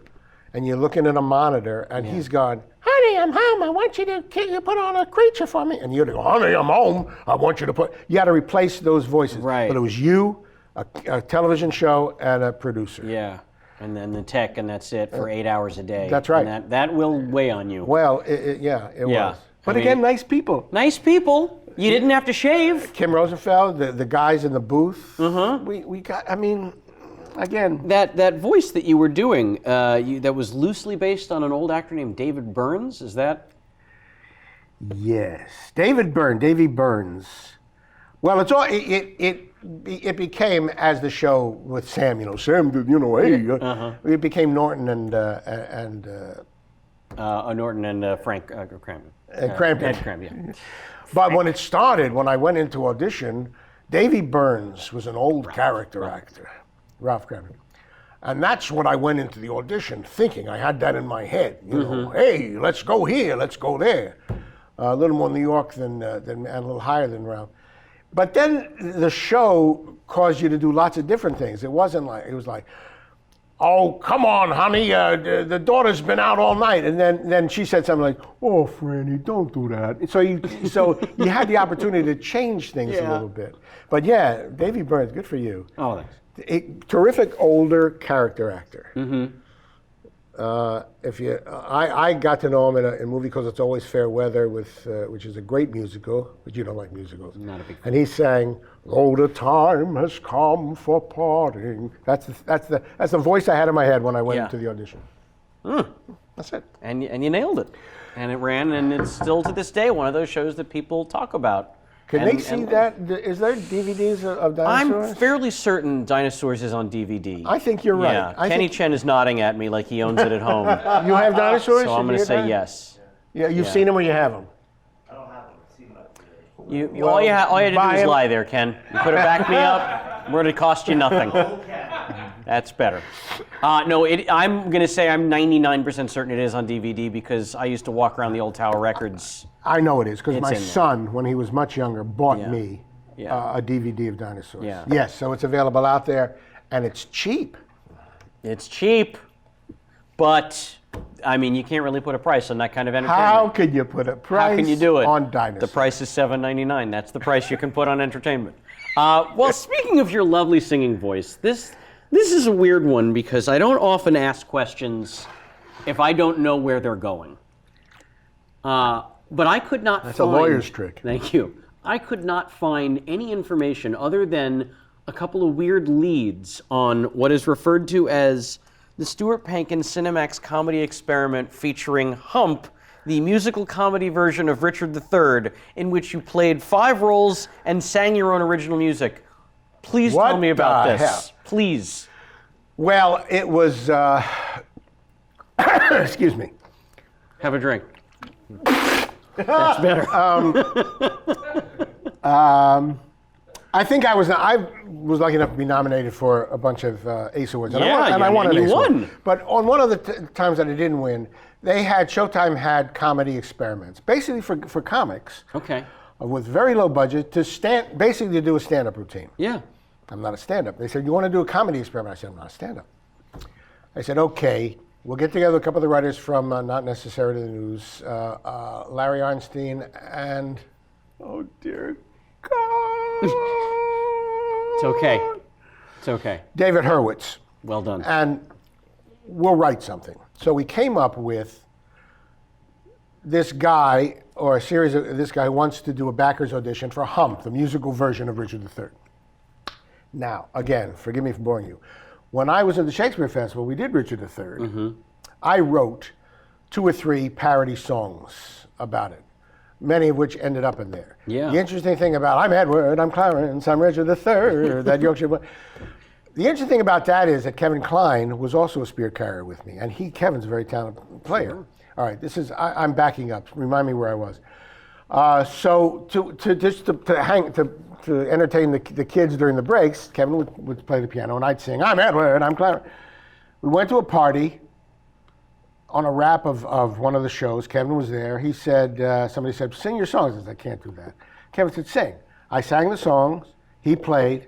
S3: and you're looking at a monitor and he's going, honey, I'm home. I want you to put on a creature for me. And you'd go, honey, I'm home. I want you to put, you had to replace those voices.
S1: Right.
S3: But it was you, a television show, and a producer.
S1: Yeah. And then the tech, and that's it for 8 hours a day.
S3: That's right.
S1: And that will weigh on you.
S3: Well, it was. But
S1: I mean,
S3: again, nice people.
S1: Nice people. You didn't have to shave.
S3: Kim Rosenfeld, the guys in the booth. We got, again.
S1: That voice that you were doing, that was loosely based on an old actor named David Burns, is that?
S3: Yes. Davy Burns. Well, it's all, it became, as the show with Sam, Sam, hey, it became Norton and
S1: Norton and Frank Crampton.
S3: Crampton.
S1: Ed Crampton, yeah.
S3: But when it started, when I went into audition, Davy Burns was an old character actor, Ralph Crampton. And that's what I went into the audition thinking. I had that in my head. You know, hey, let's go here, let's go there. A little more New York and a little higher than around. But then the show caused you to do lots of different things. It was like, oh, come on, honey, the daughter's been out all night. And then she said something like, oh, Franny, don't do that. So you had the opportunity to change things a little bit. But yeah, Davy Burns, good for you.
S1: Oh, thanks.
S3: A terrific older character actor. I got to know him in a movie called It's Always Fair Weather, which is a great musical, but you don't like musicals.
S1: Not a big fan.
S3: And he sang, "Oh, the time has come for parting." That's the voice I had in my head when I went into the audition. That's it.
S1: And you nailed it. And it ran, and it's still to this day one of those shows that people talk about.
S3: Can they see that? Is there DVDs of Dinosaurs?
S1: I'm fairly certain Dinosaurs is on DVD.
S3: I think you're right.
S1: Yeah,
S3: I
S1: Kenny
S3: think
S1: Chen is nodding at me like he owns it at home.
S3: you have Dinosaurs?
S1: So I'm going to say yes.
S3: Yeah, you've seen them or you have them?
S4: I don't have them. I've seen them.
S1: All you had to do
S3: buy
S1: was
S3: 'em.
S1: lie there, Ken. You could have backed me up. Would have cost you nothing. That's better. No, I'm going to say I'm 99% certain it is on DVD because I used to walk around the old Tower Records.
S3: I know it is because my
S1: in there.
S3: son, when he was much younger, bought me
S1: Yeah.
S3: a DVD of Dinosaurs.
S1: Yeah.
S3: Yes, so it's available out there, and it's cheap.
S1: It's cheap, but I mean, you can't really put a price on that kind of entertainment.
S3: How can you put a price
S1: How can you do it?
S3: on Dinosaurs?
S1: The price is $7.99. That's the price you can put on entertainment. Well, speaking of your lovely singing voice, this is a weird one because I don't often ask questions if I don't know where they're going. But I could not
S3: That's
S1: find...
S3: a lawyer's trick.
S1: Thank you. I could not find any information other than a couple of weird leads on what is referred to as the Stuart Pankin Cinemax comedy experiment featuring Hump, the musical comedy version of Richard III, in which you played 5 roles and sang your own original music. Please
S3: What
S1: tell me about
S3: the
S1: this.
S3: hell?
S1: Please.
S3: Well, it was, excuse me.
S1: Have a drink. That's better.
S3: I think I was lucky enough to be nominated for a bunch of Ace Awards. And
S1: Yeah,
S3: I won an
S1: you
S3: Ace
S1: won.
S3: Award. But on one of the times that I didn't win, Showtime had comedy experiments, basically for comics,
S1: Okay.
S3: with very low budget, basically to do a stand-up routine.
S1: Yeah.
S3: I'm not a stand-up. They said, you want to do a comedy experiment? I said, I'm not a stand-up. I said, okay, we'll get together a couple of the writers from Not Necessarily the News, Larry Arnstein, and, oh dear God.
S1: It's okay. It's okay.
S3: David Hurwitz.
S1: Well done.
S3: And we'll write something. So we came up with this guy, or a series of this guy who wants to do a backers audition for Hump, the musical version of Richard III. Now, again, forgive me for boring you. When I was at the Shakespeare Festival, we did Richard III. I wrote 2 or 3 parody songs about it, many of which ended up in there.
S1: Yeah.
S3: The interesting thing about, I'm Edward, I'm Clarence, I'm Richard III, that Yorkshire boy. The interesting thing about that is that Kevin Kline was also a spear carrier with me, and Kevin's a very talented player. Sure. All right, I'm backing up. Remind me where I was. So to entertain the kids during the breaks, Kevin would play the piano, and I'd sing, I'm Edward, I'm Clarence. We went to a party on a wrap of one of the shows. Kevin was there. He said, somebody said, sing your songs. I said, I can't do that. Kevin said, sing. I sang the songs. He played.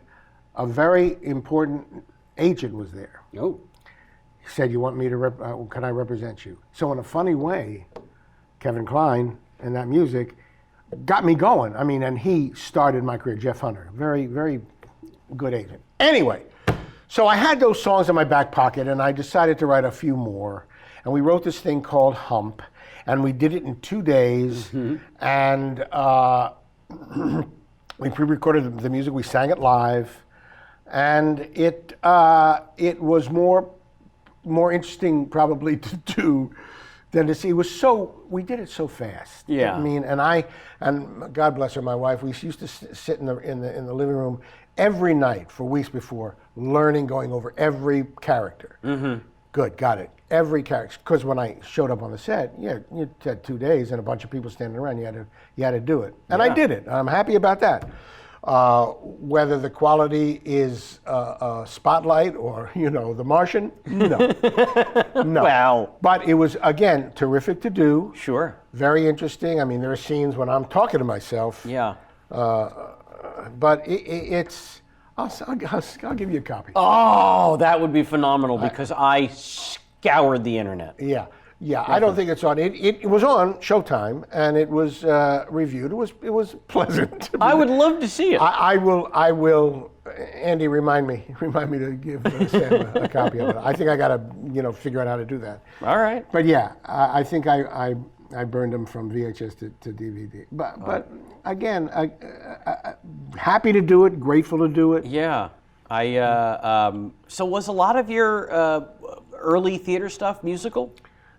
S3: A very important agent was there.
S1: Oh.
S3: He said, you want me to, can I represent you? So in a funny way, Kevin Kline and that music got me going. I mean, and he started my career, Jeff Hunter. Very, very good agent. Anyway, so I had those songs in my back pocket, and I decided to write a few more. And we wrote this thing called Hump, and we did it in 2 days. And we pre-recorded the music. We sang it live. And it was more interesting probably to do than to see. It was we did it so fast.
S1: Yeah.
S3: I mean, and God bless her, my wife, we used to sit in the living room every night for weeks before, learning, going over every character. Good, got it. Every character. Because when I showed up on the set, you had 2 days and a bunch of people standing around. You had to do it. And I did it. I'm happy about that. Whether the quality is Spotlight or, The Martian, no. No.
S1: Well.
S3: But it was, again, terrific to do.
S1: Sure.
S3: Very interesting. I mean, there are scenes when I'm talking to myself.
S1: Yeah.
S3: But it's, I'll give you a copy.
S1: Oh, that would be phenomenal because I scoured the internet.
S3: Yeah. Yeah, I don't think it's on. It was on Showtime, and it was reviewed. It was pleasant.
S1: I would love to see it.
S3: I will. Andy, remind me to give Sam a copy of it. I think I got to figure out how to do that.
S1: All right.
S3: But yeah, I think I burned them from VHS to DVD. But again, happy to do it. Grateful to do it.
S1: Yeah. So was a lot of your early theater stuff musical?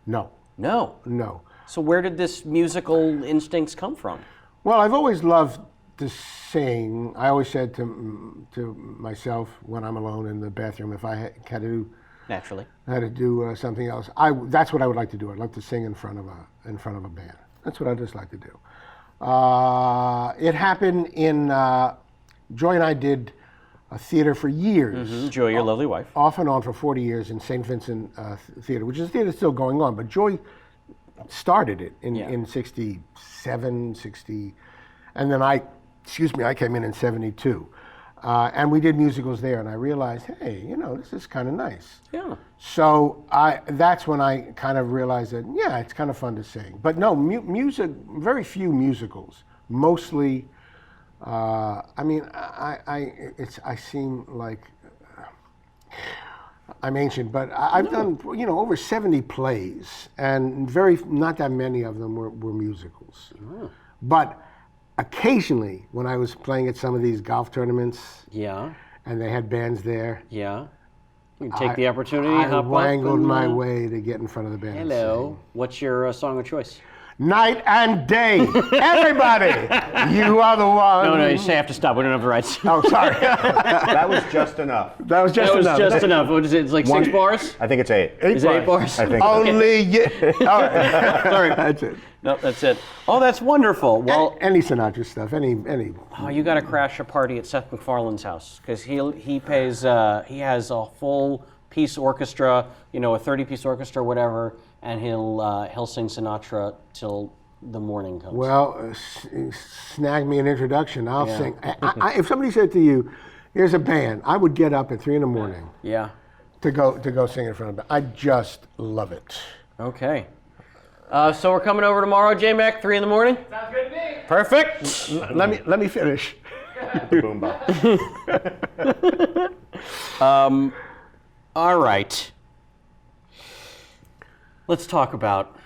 S3: No.
S1: No. So where did this musical instincts come from?
S3: Well, I've always loved to sing. I always said to myself when I'm alone in the bathroom, if I had to do something else, that's what I would like to do. I'd like to sing in front of a band. That's what I'd just like to do. It happened in Joy and I did a theater for years.
S1: Mm-hmm. Joy, your lovely wife.
S3: Off and on for 40 years in St. Vincent Theater, which is a theater still going on, but Joy started it in 67, 60, and then I came in 72. And we did musicals there, and I realized, hey, this is kind of nice.
S1: Yeah.
S3: So that's when I kind of realized that, yeah, it's kind of fun to sing. But no, music, very few musicals, mostly. I seem like I'm ancient, but I've done over 70 plays, and not that many of them were musicals. Oh. But occasionally, when I was playing at some of these golf tournaments, and they had bands there,
S1: you can take the opportunity.
S3: I wangled my way to get in front of the band.
S1: Hello, what's your song of choice?
S3: Night and day, everybody, you are the one.
S1: No, you have to stop. We don't have the rights.
S3: Oh, sorry.
S5: That was just enough.
S3: That was just enough.
S1: What is it? It's like 6 bars?
S5: I think it's 8.
S1: Is it 8 bars?
S5: I think
S3: Only you. All right.
S1: Sorry.
S3: That's it.
S1: No, that's it. Oh, that's wonderful. Well,
S3: any Sinatra stuff, any.
S1: Oh, you got to crash a party at Seth MacFarlane's house because he pays. He has a full piece orchestra, a 30-piece orchestra, whatever, and he'll sing Sinatra till the morning comes.
S3: Well, snag me an introduction. I'll sing. If somebody said to you, "Here's a band," I would get up at 3 a.m.
S1: Yeah.
S3: To go sing in front of them. I just love it.
S1: Okay. So we're coming over tomorrow, J-Mac, 3 a.m.
S2: Sounds good to me.
S1: Perfect.
S3: Let me finish.
S1: All right. Let's talk about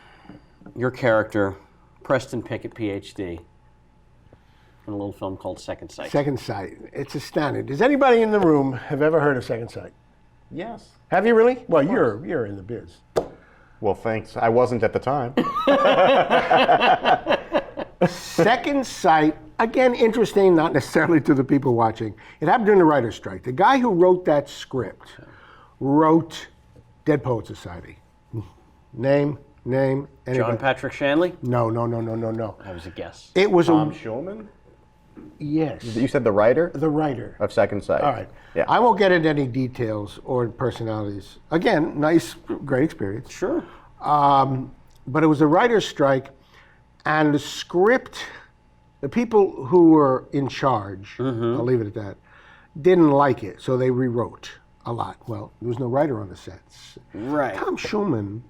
S1: your character, Preston Pickett, PhD, in a little film called Second Sight.
S3: Second Sight. It's astounding. Does anybody in the room have ever heard of Second Sight?
S5: Yes.
S3: Have you really? Well, you're in the biz.
S5: Well, thanks. I wasn't at the time.
S3: Second Sight, again, interesting, not necessarily to the people watching. It happened during the writer's strike. The guy who wrote that script wrote Dead Poets Society. Name, anybody?
S1: John Patrick Shanley?
S3: No.
S1: That was a guess.
S3: It was
S5: Tom Schulman?
S3: Yes.
S5: You said the writer?
S3: The writer.
S5: Of Second Sight.
S3: All right.
S5: Yeah.
S3: I won't get into any details or personalities. Again, nice, great experience.
S1: Sure.
S3: But it was a writer's strike, and the script, the people who were in charge, I'll leave it at that, didn't like it, so they rewrote a lot. Well, there was no writer on the sets.
S1: Right.
S3: Tom Schulman,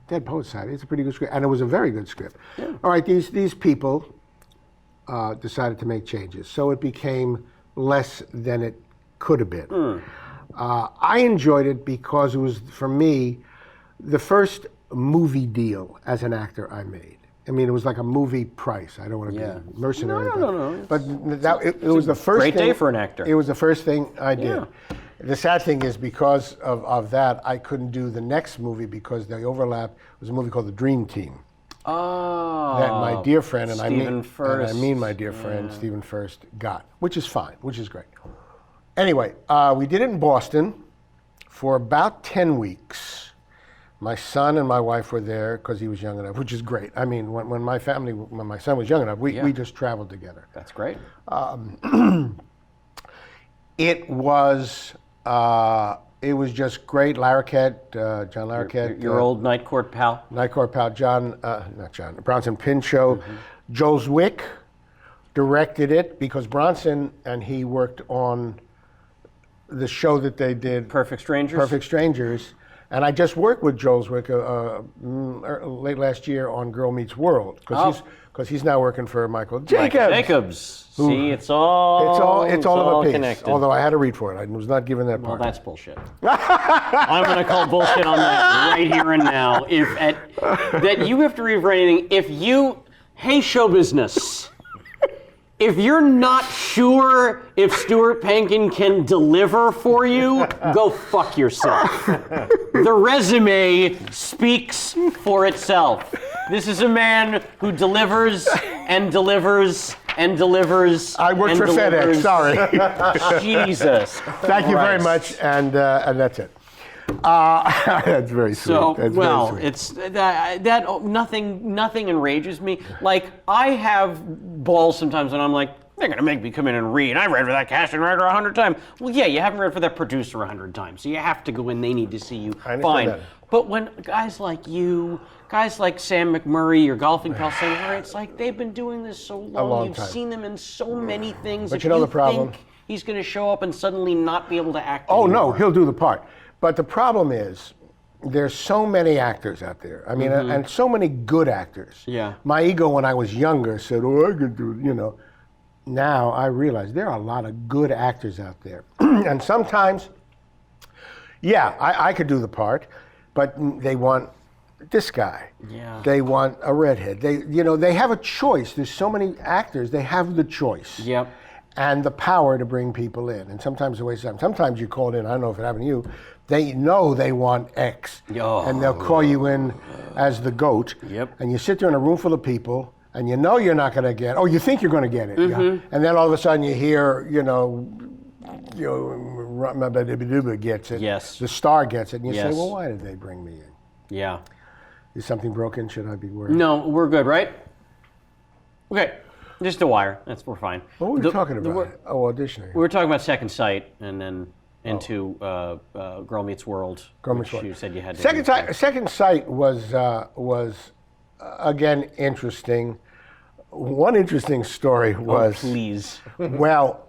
S3: Dead Poets Society, it's a pretty good script, and it was a very good script. Yeah. All right, these people decided to make changes, so it became less than it could have been. I enjoyed it because it was, for me, the first movie deal as an actor I made. I mean, it was like a movie price. I don't want to be mercenary.
S1: No.
S3: But it was the first
S1: great
S3: thing,
S1: day for an actor.
S3: It was the first thing I did.
S1: Yeah.
S3: The sad thing is because of that, I couldn't do the next movie because the overlap was a movie called The Dream Team.
S1: Oh.
S3: That my dear friend, and I mean my dear friend, Stephen Furst, got, which is fine, which is great. Anyway, we did it in Boston for about 10 weeks. My son and my wife were there because he was young enough, which is great. I mean, when my son was young enough, we just traveled together.
S1: That's great.
S3: It was just great. Larroquette, John Larroquette.
S1: Your old Night Court pal.
S3: Night Court pal, Bronson Pinchot. Joe Zwick directed it because Bronson and he worked on the show that they did,
S1: Perfect Strangers.
S3: Perfect Strangers. And I just worked with Joel Zwick late last year on Girl Meets World because he's now working for Michael Jacobs.
S1: See, it's all
S3: of a piece.
S1: connected.
S3: Although I had to read for it, I was not given that
S1: Well,
S3: part.
S1: that's bullshit. I'm going to call bullshit on that right here and now. That you have to read for anything. Hey, show business. If you're not sure if Stuart Pankin can deliver for you, go fuck yourself. The resume speaks for itself. This is a man who delivers and delivers and delivers.
S3: I worked for
S1: delivers.
S3: FedEx, sorry.
S1: Jesus.
S3: Thank you very
S1: Christ.
S3: much, and that's it. That's very sweet.
S1: So,
S3: That's
S1: well,
S3: very sweet.
S1: it's that nothing enrages me. Like, I have balls sometimes when I'm like, they're gonna make me come in and read. I read for that casting writer 100 times. Well, yeah, you haven't read for that producer 100 times, so you have to go in. They need to see you.
S3: I understand
S1: Fine.
S3: that.
S1: But when guys like you, guys like Sam McMurray, your golfing pal Sam McMurray, it's like they've been doing this so long.
S3: long
S1: You've
S3: time.
S1: seen them in so many things.
S3: But
S1: If
S3: you know the problem?
S1: think he's gonna show up and suddenly not be able to act.
S3: Oh no,
S1: anymore.
S3: he'll do the part. But the problem is, there's so many actors out there. I mean, and so many good actors.
S1: Yeah.
S3: My ego when I was younger said, "Oh, I could do," you know. Now I realize there are a lot of good actors out there, and sometimes, yeah, I could do the part, but they want this guy.
S1: Yeah.
S3: They want a redhead. They have a choice. There's so many actors. They have the choice.
S1: Yep.
S3: And the power to bring people in. And sometimes they waste time. Sometimes you call in, I don't know if it happened to you, they know they want X.
S1: Oh.
S3: And they'll call you in as the GOAT.
S1: Yep.
S3: And you sit there in a room full of people, and you know you're not going to get, you think you're going to get it. Yeah. And then all of a sudden you hear, gets it.
S1: Yes.
S3: The star gets it. And you
S1: Yes.
S3: say, well, why did they bring me in?
S1: Yeah.
S3: Is something broken? Should I be worried?
S1: No, we're good, right? Okay, just a wire. We're fine.
S3: What were we talking about? Auditioning.
S1: We were talking about Second Sight, and then into Girl Meets World.
S3: Girl Meets World.
S1: You said you had to.
S3: Second Sight was again interesting. One interesting story was.
S1: Please.
S3: Well,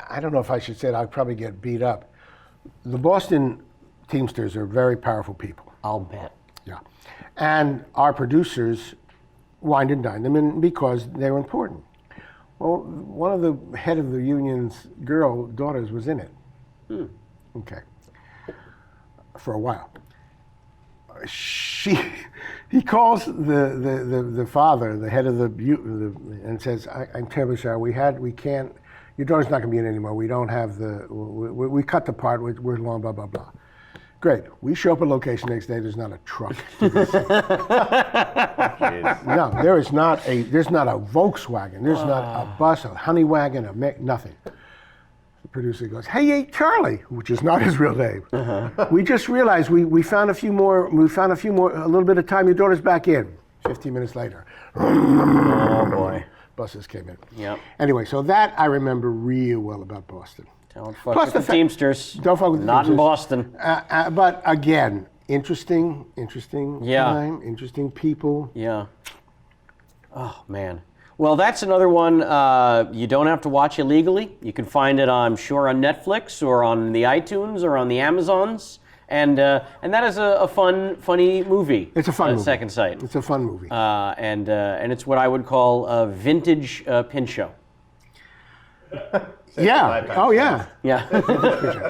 S3: I don't know if I should say it. I'd probably get beat up. The Boston Teamsters are very powerful people.
S1: I'll bet.
S3: Yeah, and our producers wined and dined them in because they were important. Well, one of the head of the union's daughters was in it. Okay. For a while. He calls the father, the head of and says, I'm terribly sorry. Your daughter's not going to be in anymore. We don't have we cut the part. We're long, blah, blah, blah. Great. We show up at location next day. There's not a truck. No, there's not a Volkswagen. There's not a bus, a honey wagon, nothing. The producer goes, hey, Charlie, which is not his real name. We just realized we found a few more, a little bit of time. Your daughter's back in. 15 minutes later.
S1: Oh boy.
S3: Buses came in.
S1: Yep.
S3: Anyway, so that I remember real well about Boston.
S1: Don't fuck
S3: Plus
S1: with the Teamsters.
S3: Don't fuck with the
S1: Not in
S3: Teamsters.
S1: Boston.
S3: But again, interesting
S1: Yeah.
S3: time, interesting people.
S1: Yeah. Oh man. Well, that's another one. You don't have to watch illegally. You can find it, I'm sure, on Netflix or on the iTunes or on the Amazons. And that is a funny movie.
S3: It's a fun movie.
S1: Second Sight.
S3: It's a fun movie.
S1: And it's what I would call a vintage Pinchot.
S3: Yeah. Oh, yeah.
S1: Yeah.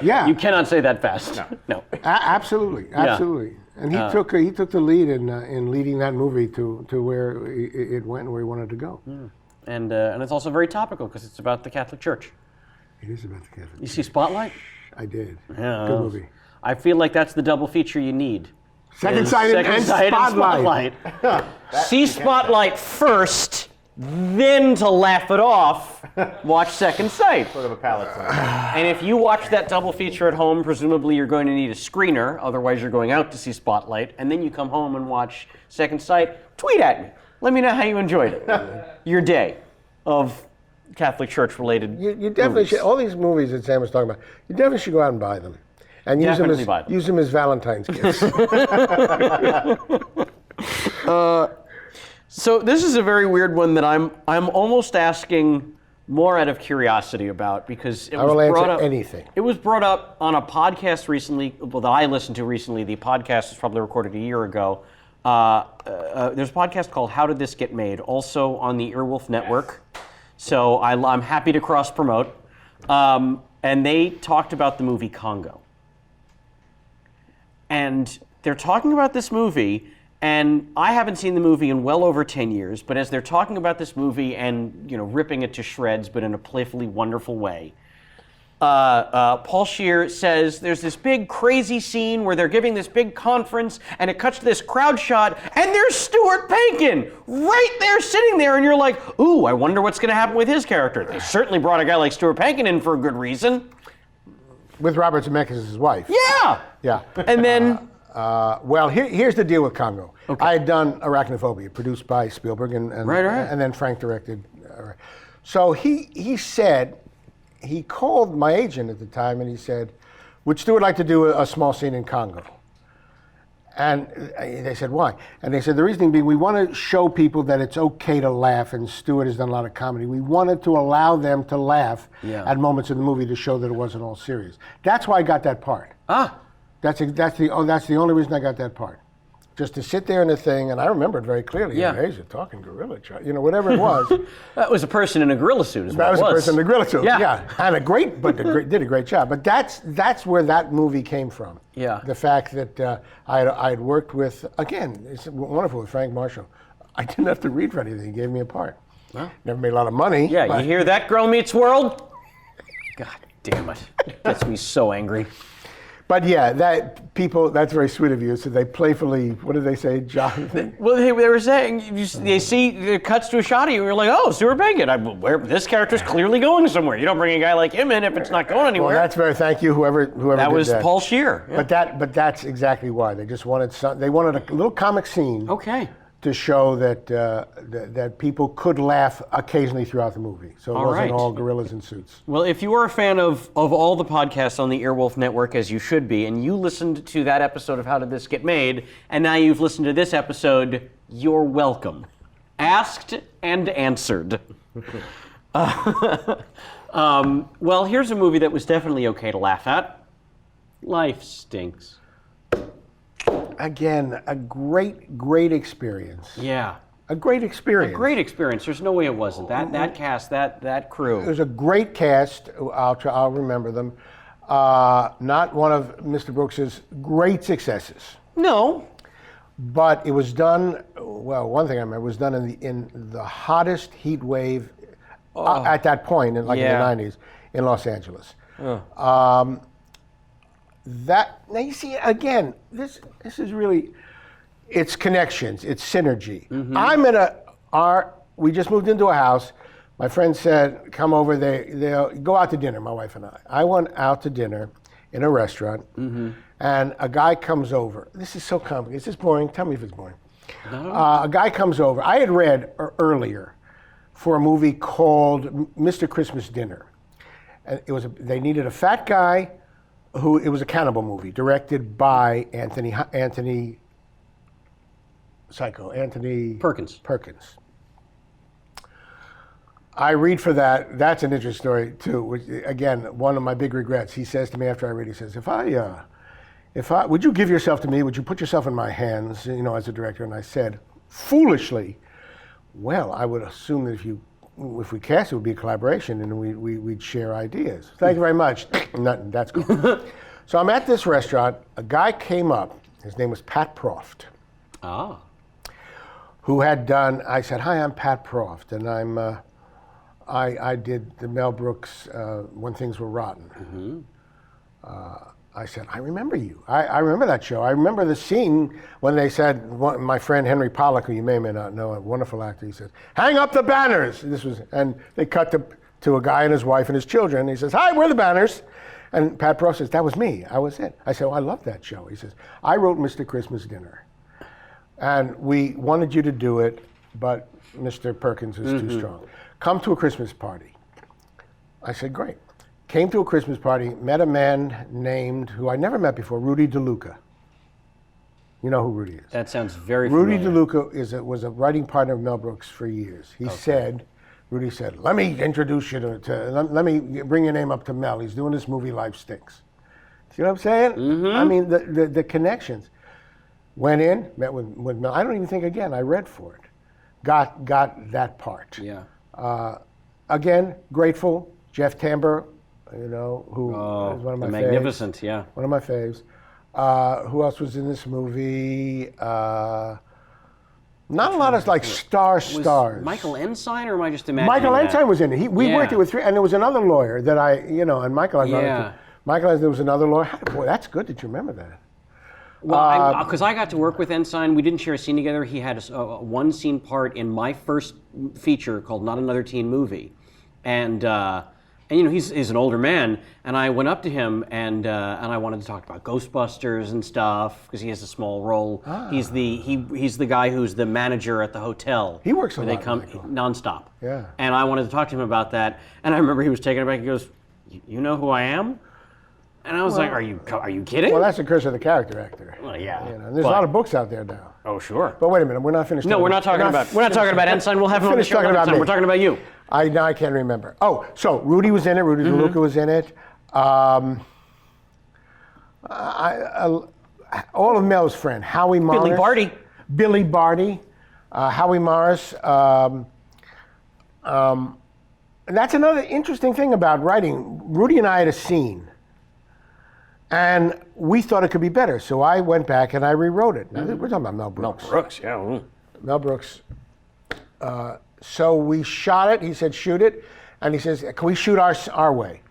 S3: Yeah.
S1: You cannot say that fast. No.
S3: Absolutely. And he took the lead in leading that movie to where it went and where he wanted to go.
S1: And it's also very topical because it's about the Catholic Church.
S3: It is about the Catholic.
S1: You see Spotlight?
S3: I did.
S1: Yeah.
S3: Good movie.
S1: I feel like that's the double feature you need.
S3: Second Sight and Spotlight.
S1: See Spotlight first, Then to laugh it off, watch Second Sight.
S5: Sort of a palate cleanser.
S1: And if you watch that double feature at home, presumably you're going to need a screener, otherwise you're going out to see Spotlight, and then you come home and watch Second Sight, tweet at me. Let me know how you enjoyed it. Your day of Catholic Church-related
S3: You definitely
S1: movies.
S3: should. All these movies that Sam was talking about, you definitely should go out and buy them, and
S1: Definitely buy them.
S3: use them as Valentine's gifts.
S1: So this is a very weird one that I'm almost asking more out of curiosity about, because it
S3: I
S1: was
S3: will
S1: brought
S3: answer
S1: up.
S3: anything.
S1: It was brought up on a podcast recently, well, that I listened to recently. The podcast was probably recorded a year ago. There's a podcast called How Did This Get Made, also on the Earwolf Network. So I'm happy to cross promote. And they talked about the movie Congo. And they're talking about this movie, and I haven't seen the movie in well over 10 years, but as they're talking about this movie and, ripping it to shreds, but in a playfully wonderful way, Paul Scheer says there's this big crazy scene where they're giving this big conference, and it cuts to this crowd shot, and there's Stuart Pankin right there sitting there, and you're like, ooh, I wonder what's going to happen with his character. They certainly brought a guy like Stuart Pankin in for a good reason.
S3: With Robert Zemeckis' wife.
S1: Yeah!
S3: Yeah.
S1: And then...
S3: Well, here's the deal with Congo.
S1: Okay.
S3: I had done Arachnophobia, produced by Spielberg, and
S1: Right.
S3: and then Frank directed. So he said, he called my agent at the time, and he said, would Stuart like to do a small scene in Congo? And they said, why? And they said, the reasoning being, we want to show people that it's okay to laugh, and Stuart has done a lot of comedy. We wanted to allow them to laugh at moments in the movie to show that it wasn't all serious. That's why I got that part. That's the only reason I got that part. Just to sit there in the thing, and I remember it very clearly.
S1: Yeah.
S3: Hey, he's a talking gorilla, whatever it was.
S1: That was a person in a gorilla suit, is what
S3: That
S1: it
S3: was
S1: was.
S3: a person in the gorilla suit.
S1: Yeah.
S3: And did a great job. But that's where that movie came from.
S1: Yeah.
S3: The fact that I had worked with, again, it's wonderful, with Frank Marshall. I didn't have to read for anything. He gave me a part. Never made a lot of money.
S1: Yeah,
S3: but-
S1: you hear that, Girl Meets World? God damn it. Gets me so angry.
S3: But yeah, that's very sweet of you. So they playfully, what did they say, Jonathan?
S1: Well, they were saying, they see, it cuts to a shot of you, and you're like, oh, Stuart Pankin. This character's clearly going somewhere. You don't bring a guy like him in if it's not going anywhere.
S3: Well, thank you, whoever
S1: that
S3: did that.
S1: was Paul Scheer. Yeah.
S3: But that's exactly why. They just wanted they wanted a little comic scene
S1: Okay.
S3: to show that that people could laugh occasionally throughout the movie. So it
S1: All
S3: wasn't
S1: right.
S3: all gorillas in suits.
S1: Well, if you are a fan of all the podcasts on the Earwolf Network, as you should be, and you listened to that episode of How Did This Get Made, and now you've listened to this episode, you're welcome. Asked and answered. Well, here's a movie that was definitely okay to laugh at. Life Stinks.
S3: Again, a great experience.
S1: Yeah.
S3: A great experience.
S1: Great experience. There's no way it wasn't. That cast, that crew.
S3: It was a great cast. I'll remember them. Not one of Mr. Brooks's great successes,
S1: No.
S3: but it was done. Well, one thing I remember, it was done in the hottest heat wave at that point, in the '90s, in Los Angeles. Now you see, again, this is really, it's connections, it's synergy. We just moved into a house. My friend said, come over, they'll go out to dinner, my wife and I. I went out to dinner in a restaurant, and a guy comes over. This is so complicated. Is this boring? Tell me if it's boring.
S1: No.
S3: A guy comes over. I had read earlier for a movie called Mr. Christmas Dinner. And they needed a fat guy it was a cannibal movie directed by Anthony
S1: Perkins.
S3: I read for that. That's an interesting story too. Which, again, one of my big regrets. He says to me after I read, he says, "If I, would you give yourself to me? Would you put yourself in my hands, as a director?" And I said, foolishly, "Well, I would assume that if we cast, it would be a collaboration, and we'd share ideas." Thank you very much. Nothing. That's cool. So I'm at this restaurant. A guy came up. His name was Pat Proft. Who had done? I said, "Hi, I'm Pat Proft, and I did the Mel Brooks When Things Were Rotten." I said, I remember you. I remember that show. I remember the scene when they said, my friend Henry Pollack, who you may or may not know, a wonderful actor, he says, hang up the banners. And they cut to a guy and his wife and his children. And he says, hi, we're the banners. And Pat Pro says, that was me. I was it. I said, I love that show. He says, I wrote Mr. Christmas Dinner. And we wanted you to do it, but Mr. Perkins was too strong. Come to a Christmas party. I said, great. Came to a Christmas party, met a man named, who I never met before, Rudy DeLuca. You know who Rudy is?
S1: That sounds very
S3: Rudy
S1: familiar.
S3: DeLuca was a writing partner of Mel Brooks for years. Rudy said, let me introduce you let me bring your name up to Mel. He's doing this movie, Life Stinks. See what I'm saying? I mean, the connections. Went in, met with Mel. I don't even think, again, I read for it. Got that part.
S1: Yeah.
S3: Again, grateful. Jeff Tambor, who is one of my faves.
S1: Magnificent, yeah.
S3: One of my faves. Who else was in this movie? Not a lot of stars.
S1: Michael Ensign, or am I just imagining
S3: Michael
S1: that?
S3: Ensign was in it. We worked it with three, and there was another lawyer that and Michael. There was another lawyer. Boy, that's good that you remember that.
S1: Well, because I got to work with Ensign, we didn't share a scene together. He had a one scene part in my first feature called Not Another Teen Movie, and he's an older man, and I went up to him and I wanted to talk about Ghostbusters and stuff because he has a small role. He's the guy who's the manager at the hotel.
S3: He works a lot.
S1: They come
S3: Michael.
S1: nonstop.
S3: Yeah.
S1: And I wanted to talk to him about that, and I remember he was taken aback. He goes, "You know who I am?" And I was like, "Are you kidding?"
S3: Well, that's the curse of the character actor.
S1: Well, yeah.
S3: And there's a lot of books out there now.
S1: Oh, sure.
S3: But wait a minute, we're not finished.
S1: No, we're not talking about Ensign. We'll have him on the show
S3: talking
S1: another
S3: about
S1: time.
S3: me.
S1: We're talking about you.
S3: I can't remember. Oh, so Rudy was in it. Rudy DeLuca was in it. All of Mel's friend, Howie Morris. Billy Barty. Howie Morris. And that's another interesting thing about writing. Rudy and I had a scene, and we thought it could be better. So I went back and I rewrote it. Now, we're talking about Mel Brooks.
S1: Mel Brooks, yeah.
S3: Mel Brooks. So we shot it. He said, shoot it. And he says, can we shoot our way?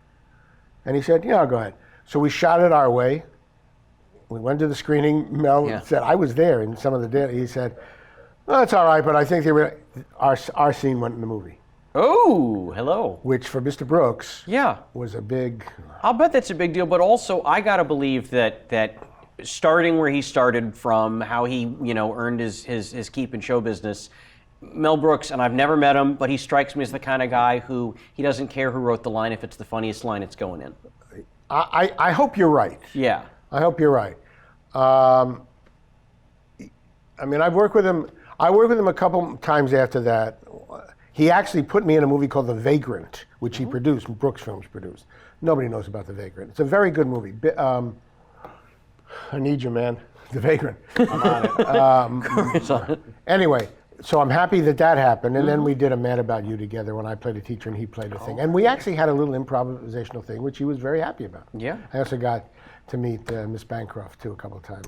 S3: And he said, yeah, go ahead. So we shot it our way. We went to the screening. Mel said, I was there in some of the data. He said, well, that's all right, but I think our scene went in the movie.
S1: Oh, hello.
S3: Which for Mr. Brooks was a big...
S1: I'll bet that's a big deal, but also I got to believe that starting where he started from, how he earned his keep in show business, Mel Brooks, and I've never met him, but he strikes me as the kind of guy who he doesn't care who wrote the line. If it's the funniest line, it's going in.
S3: I hope you're right.
S1: Yeah.
S3: I hope you're right. I mean, I've worked with him. I worked with him a couple times after that. He actually put me in a movie called The Vagrant, which he produced, Brooks Films produced. Nobody knows about The Vagrant. It's a very good movie. I need you, man. The Vagrant. I'm on it. Anyway, so I'm happy that happened. And then we did A Man About You together when I played a teacher and he played a thing. And we actually had a little improvisational thing, which he was very happy about.
S1: Yeah.
S3: I also got to meet Miss Bancroft, too, a couple of times,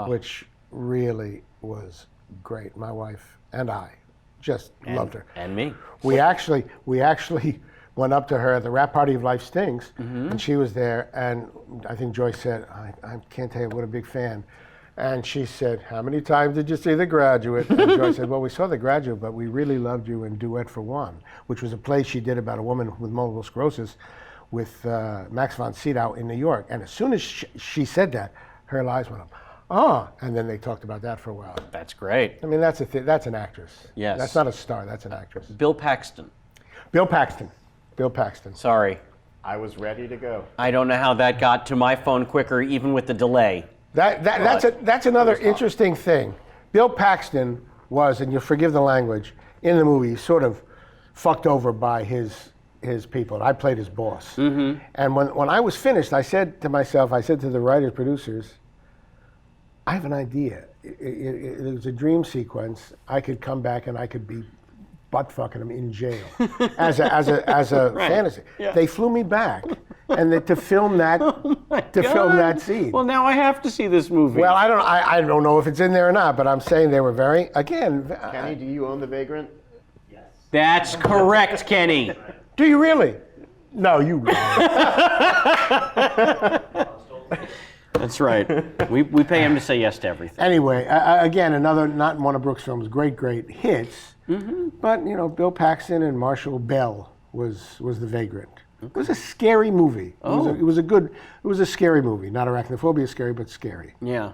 S3: which really was great. My wife and I just loved her.
S1: And me.
S3: We actually went up to her at the wrap party of Life Stinks, and she was there, and I think Joyce said, I can't tell you what a big fan. And she said, how many times did you see The Graduate? And Joyce said, well, we saw The Graduate, but we really loved you in Duet for One, which was a play she did about a woman with multiple sclerosis with Max von Sydow in New York. And as soon as she said that, her eyes went up. And then they talked about that for a while.
S1: That's great.
S3: I mean, that's an actress.
S1: Yes.
S3: That's not a star, that's an actress.
S1: Bill Paxton.
S3: Bill Paxton.
S1: Sorry.
S5: I was ready to go.
S1: I don't know how that got to my phone quicker, even with the delay.
S3: That's another interesting thing. Bill Paxton was, and you'll forgive the language, in the movie sort of fucked over by his people. I played his boss. Mm-hmm. And when I was finished, I said to the writers, producers, I have an idea. It was a dream sequence. I could come back and I could be butt fucking him in jail as a right. fantasy. Yeah. They flew me back and to film that film that scene.
S1: Well, now I have to see this movie.
S3: Well, I don't know if it's in there or not, but I'm saying they were very
S5: Kenny, do you own The Vagrant?
S2: Yes.
S1: That's correct, Kenny.
S3: Do you really? No, you really.
S1: That's right. We pay him to say yes to everything.
S3: Anyway, again, another not one of Brooks' films, great hits. But Bill Paxton and Marshall Bell was the vagrant. It was a scary movie. It was a scary movie. Not Arachnophobia scary, but scary.
S1: Yeah.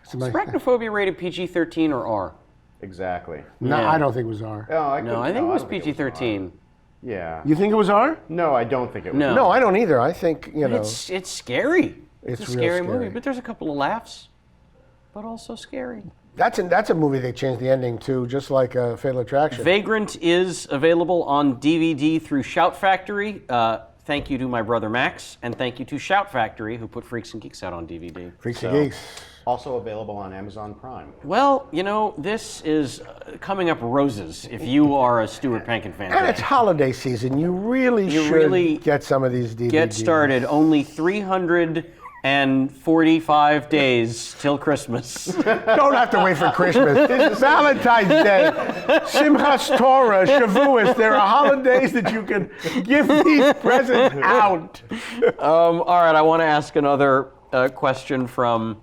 S3: So
S1: Is Arachnophobia rated PG-13 or R?
S5: Exactly.
S3: No,
S1: Yeah.
S3: I don't think it was R.
S5: Oh,
S1: No, I think it was
S5: don't think
S1: PG-13.
S5: Yeah.
S3: You think it was R?
S5: No, I don't think it was.
S1: No.
S3: No, I don't either. I think
S1: It's scary.
S3: It's
S1: a
S3: real
S1: scary
S3: scary.
S1: movie, but there's a couple of laughs, but also scary.
S3: that's a movie they changed the ending to, just like Fatal Attraction.
S1: Vagrant is available on DVD through Shout Factory. Thank you to my brother Max, and thank you to Shout Factory, who put Freaks and Geeks out on DVD.
S3: Freaks and Geeks.
S5: Also available on Amazon Prime.
S1: Well, this is coming up roses if you are a Stuart Pankin fan.
S3: And it's holiday season. You really should get some of these DVDs.
S1: Get started. Only 345 days till Christmas.
S3: Don't have to wait for Christmas. Valentine's Day, Simchas Torah, Shavuos. There are holidays that you can give these presents out.
S1: All right, I want to ask another question from...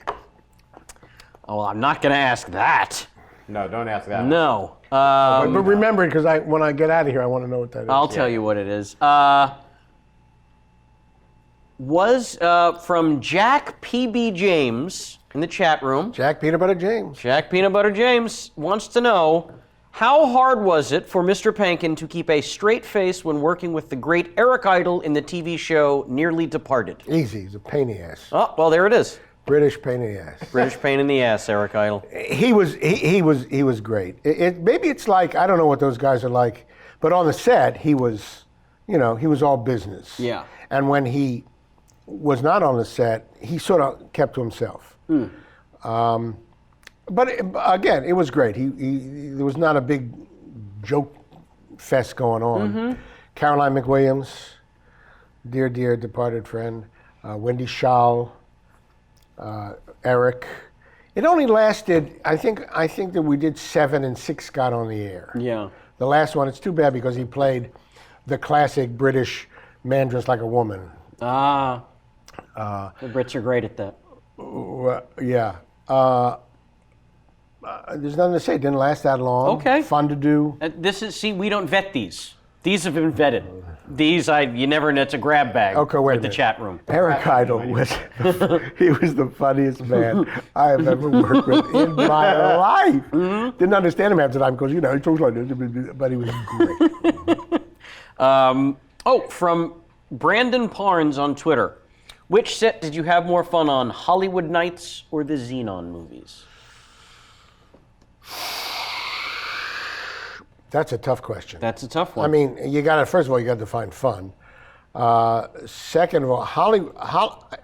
S1: Oh, well, I'm not going to ask that.
S5: No, don't ask that.
S1: No.
S3: But remember, because when I get out of here, I want to know what that is.
S1: I'll tell you what it is. Was from Jack P.B. James in the chat room.
S3: Jack Peanut Butter James.
S1: Jack Peanut Butter James wants to know, how hard was it for Mr. Pankin to keep a straight face when working with the great Eric Idle in the TV show Nearly Departed?
S3: Easy. He's a pain in the ass.
S1: Oh, well, there it is.
S3: British pain in the ass.
S1: British pain in the ass, Eric Idle.
S3: He was great. Maybe it's like, I don't know what those guys are like, but on the set he was all business.
S1: Yeah.
S3: And when he was not on the set, he sort of kept to himself. But again, it was great. There was not a big joke fest going on. Caroline McWilliams, dear departed friend, Wendy Schall. Eric. It only lasted, I think that we did 7 and 6 got on the air.
S1: Yeah.
S3: The last one, it's too bad because he played the classic British man dressed like a woman.
S1: The Brits are great at that.
S3: Yeah. There's nothing to say. It didn't last that long.
S1: Okay.
S3: Fun to do.
S1: We don't vet these. These have been vetted. These, you never know, it's a grab bag
S3: Okay, wait a
S1: with the
S3: minute.
S1: chat room.
S3: Eric Idle was the funniest man I have ever worked with in my life. Didn't understand him half the time because he talks like this, but he was great.
S1: From Brandon Parnes on Twitter. Which set did you have more fun on, Hollywood Nights or the Xenon movies?
S3: That's a tough question.
S1: That's a tough one.
S3: I mean, first of all, you got to define fun. Second of all,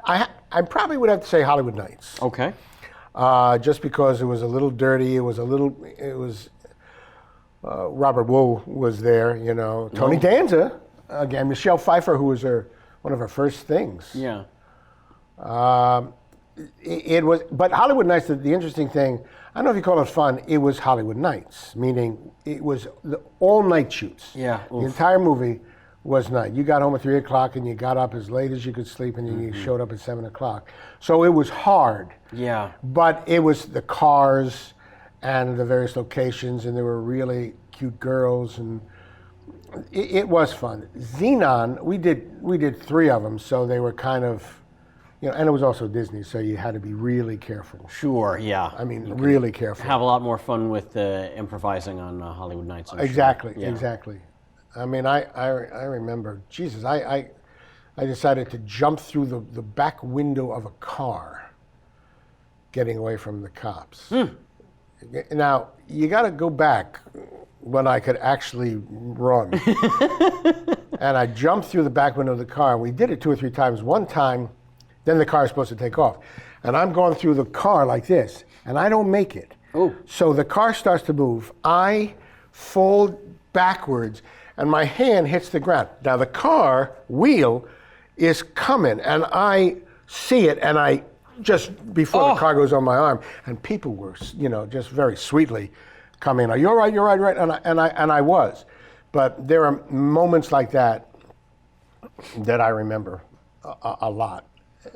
S3: I probably would have to say Hollywood Nights.
S1: Okay.
S3: Just because it was a little dirty. Robert Wu was there, Tony Danza, again, Michelle Pfeiffer, who was one of her first things.
S1: Yeah.
S3: It was, but Hollywood Nights, the interesting thing, I don't know if you call it fun, it was Hollywood Nights, meaning it was all night shoots.
S1: Yeah.
S3: The entire movie was night. You got home at 3 o'clock and you got up as late as you could sleep and you showed up at 7 o'clock. So it was hard.
S1: Yeah.
S3: But it was the cars and the various locations, and there were really cute girls, and it was fun. Xenon, we did 3 of them, so they were kind of, and it was also Disney, so you had to be really careful.
S1: Sure, yeah.
S3: I mean, really careful.
S1: Have a lot more fun with improvising on Hollywood Nights. I'm
S3: Exactly,
S1: sure. Yeah.
S3: exactly. I mean, I remember, Jesus, I decided to jump through the back window of a car, getting away from the cops. Now, you got to go back when I could actually run. And I jumped through the back window of the car, and we did it 2 or 3 times. One time, then the car is supposed to take off. And I'm going through the car like this, and I don't make it.
S1: Oh.
S3: So the car starts to move. I fall backwards, and my hand hits the ground. Now the car wheel is coming, and I see it, and I just, before the car goes on my arm, and people were, just very sweetly coming, are you all right, you're right, and I was. But there are moments like that I remember a lot.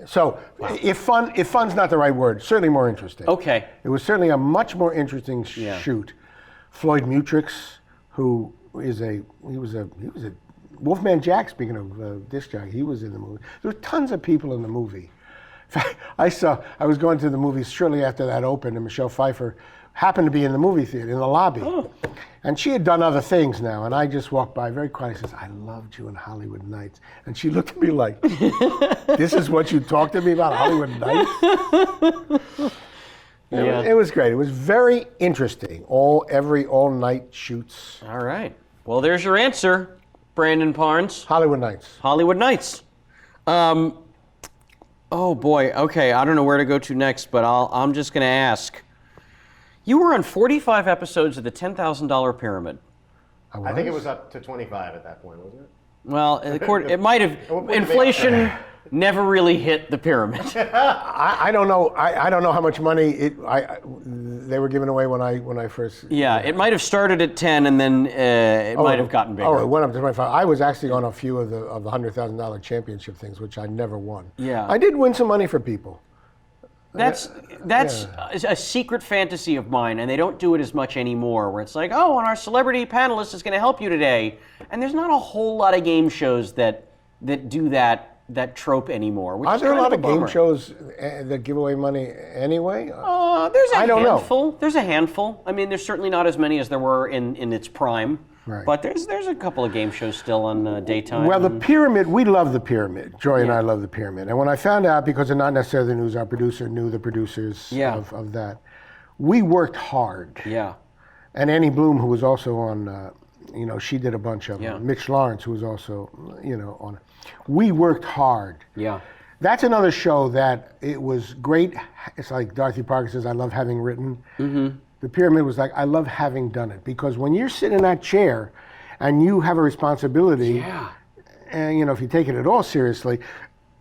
S3: So if fun's not the right word, certainly more interesting.
S1: Okay.
S3: It was certainly a much more interesting shoot. Floyd Mutrix, who is he was a Wolfman Jack, speaking of disc jockey, he was in the movie. There were tons of people in the movie. In fact, I was going to the movies shortly after that opened, and Michelle Pfeiffer happened to be in the movie theater, in the lobby.
S1: Oh.
S3: And she had done other things now, and I just walked by very quietly and says, I loved you in Hollywood Nights. And she looked at me like, this is what you talked to me about, Hollywood Nights? It was great. It was very interesting. All night shoots.
S1: All right. Well, there's your answer, Brandon Parnes.
S3: Hollywood Nights.
S1: Hollywood Nights. Oh boy. Okay, I don't know where to go to next, but I'm just going to ask. You were on 45 episodes of the $10,000 Pyramid.
S5: I think it was up to 25 at that point, wasn't it?
S1: Well, it might have. Inflation never really hit the pyramid.
S3: I don't know. I don't know how much money they were giving away when I first.
S1: Yeah, it might have started at 10 and then it might have gotten bigger.
S3: Oh, it went up to 25. I was actually on a few of the $100,000 championship things, which I never won.
S1: Yeah.
S3: I did win some money for people.
S1: That's a secret fantasy of mine, and they don't do it as much anymore, where it's like, oh, and our celebrity panelist is going to help you today. And there's not a whole lot of game shows that do that trope anymore. Which
S3: Are there a
S1: kind
S3: lot
S1: of
S3: of game
S1: bummer.
S3: shows that give away money anyway?
S1: There's a
S3: I don't know.
S1: handful. There's a handful. I mean, there's certainly not as many as there were in its prime.
S3: Right.
S1: But there's a couple of game shows still on daytime.
S3: Well, the Pyramid, we love the Pyramid. Joy and I love the Pyramid. And when I found out, because of not necessarily the news, our producer knew the producers of that. We worked hard.
S1: Yeah.
S3: And Annie Bloom, who was also on, she did a bunch of them.
S1: Yeah.
S3: Mitch Lawrence, who was also, on it. We worked hard.
S1: Yeah.
S3: That's another show that it was great. It's like Dorothy Parker says, I love having written. Mm-hmm. The Pyramid was like, I love having done it. Because when you're sitting in that chair and you have a responsibility, and if you take it at all seriously,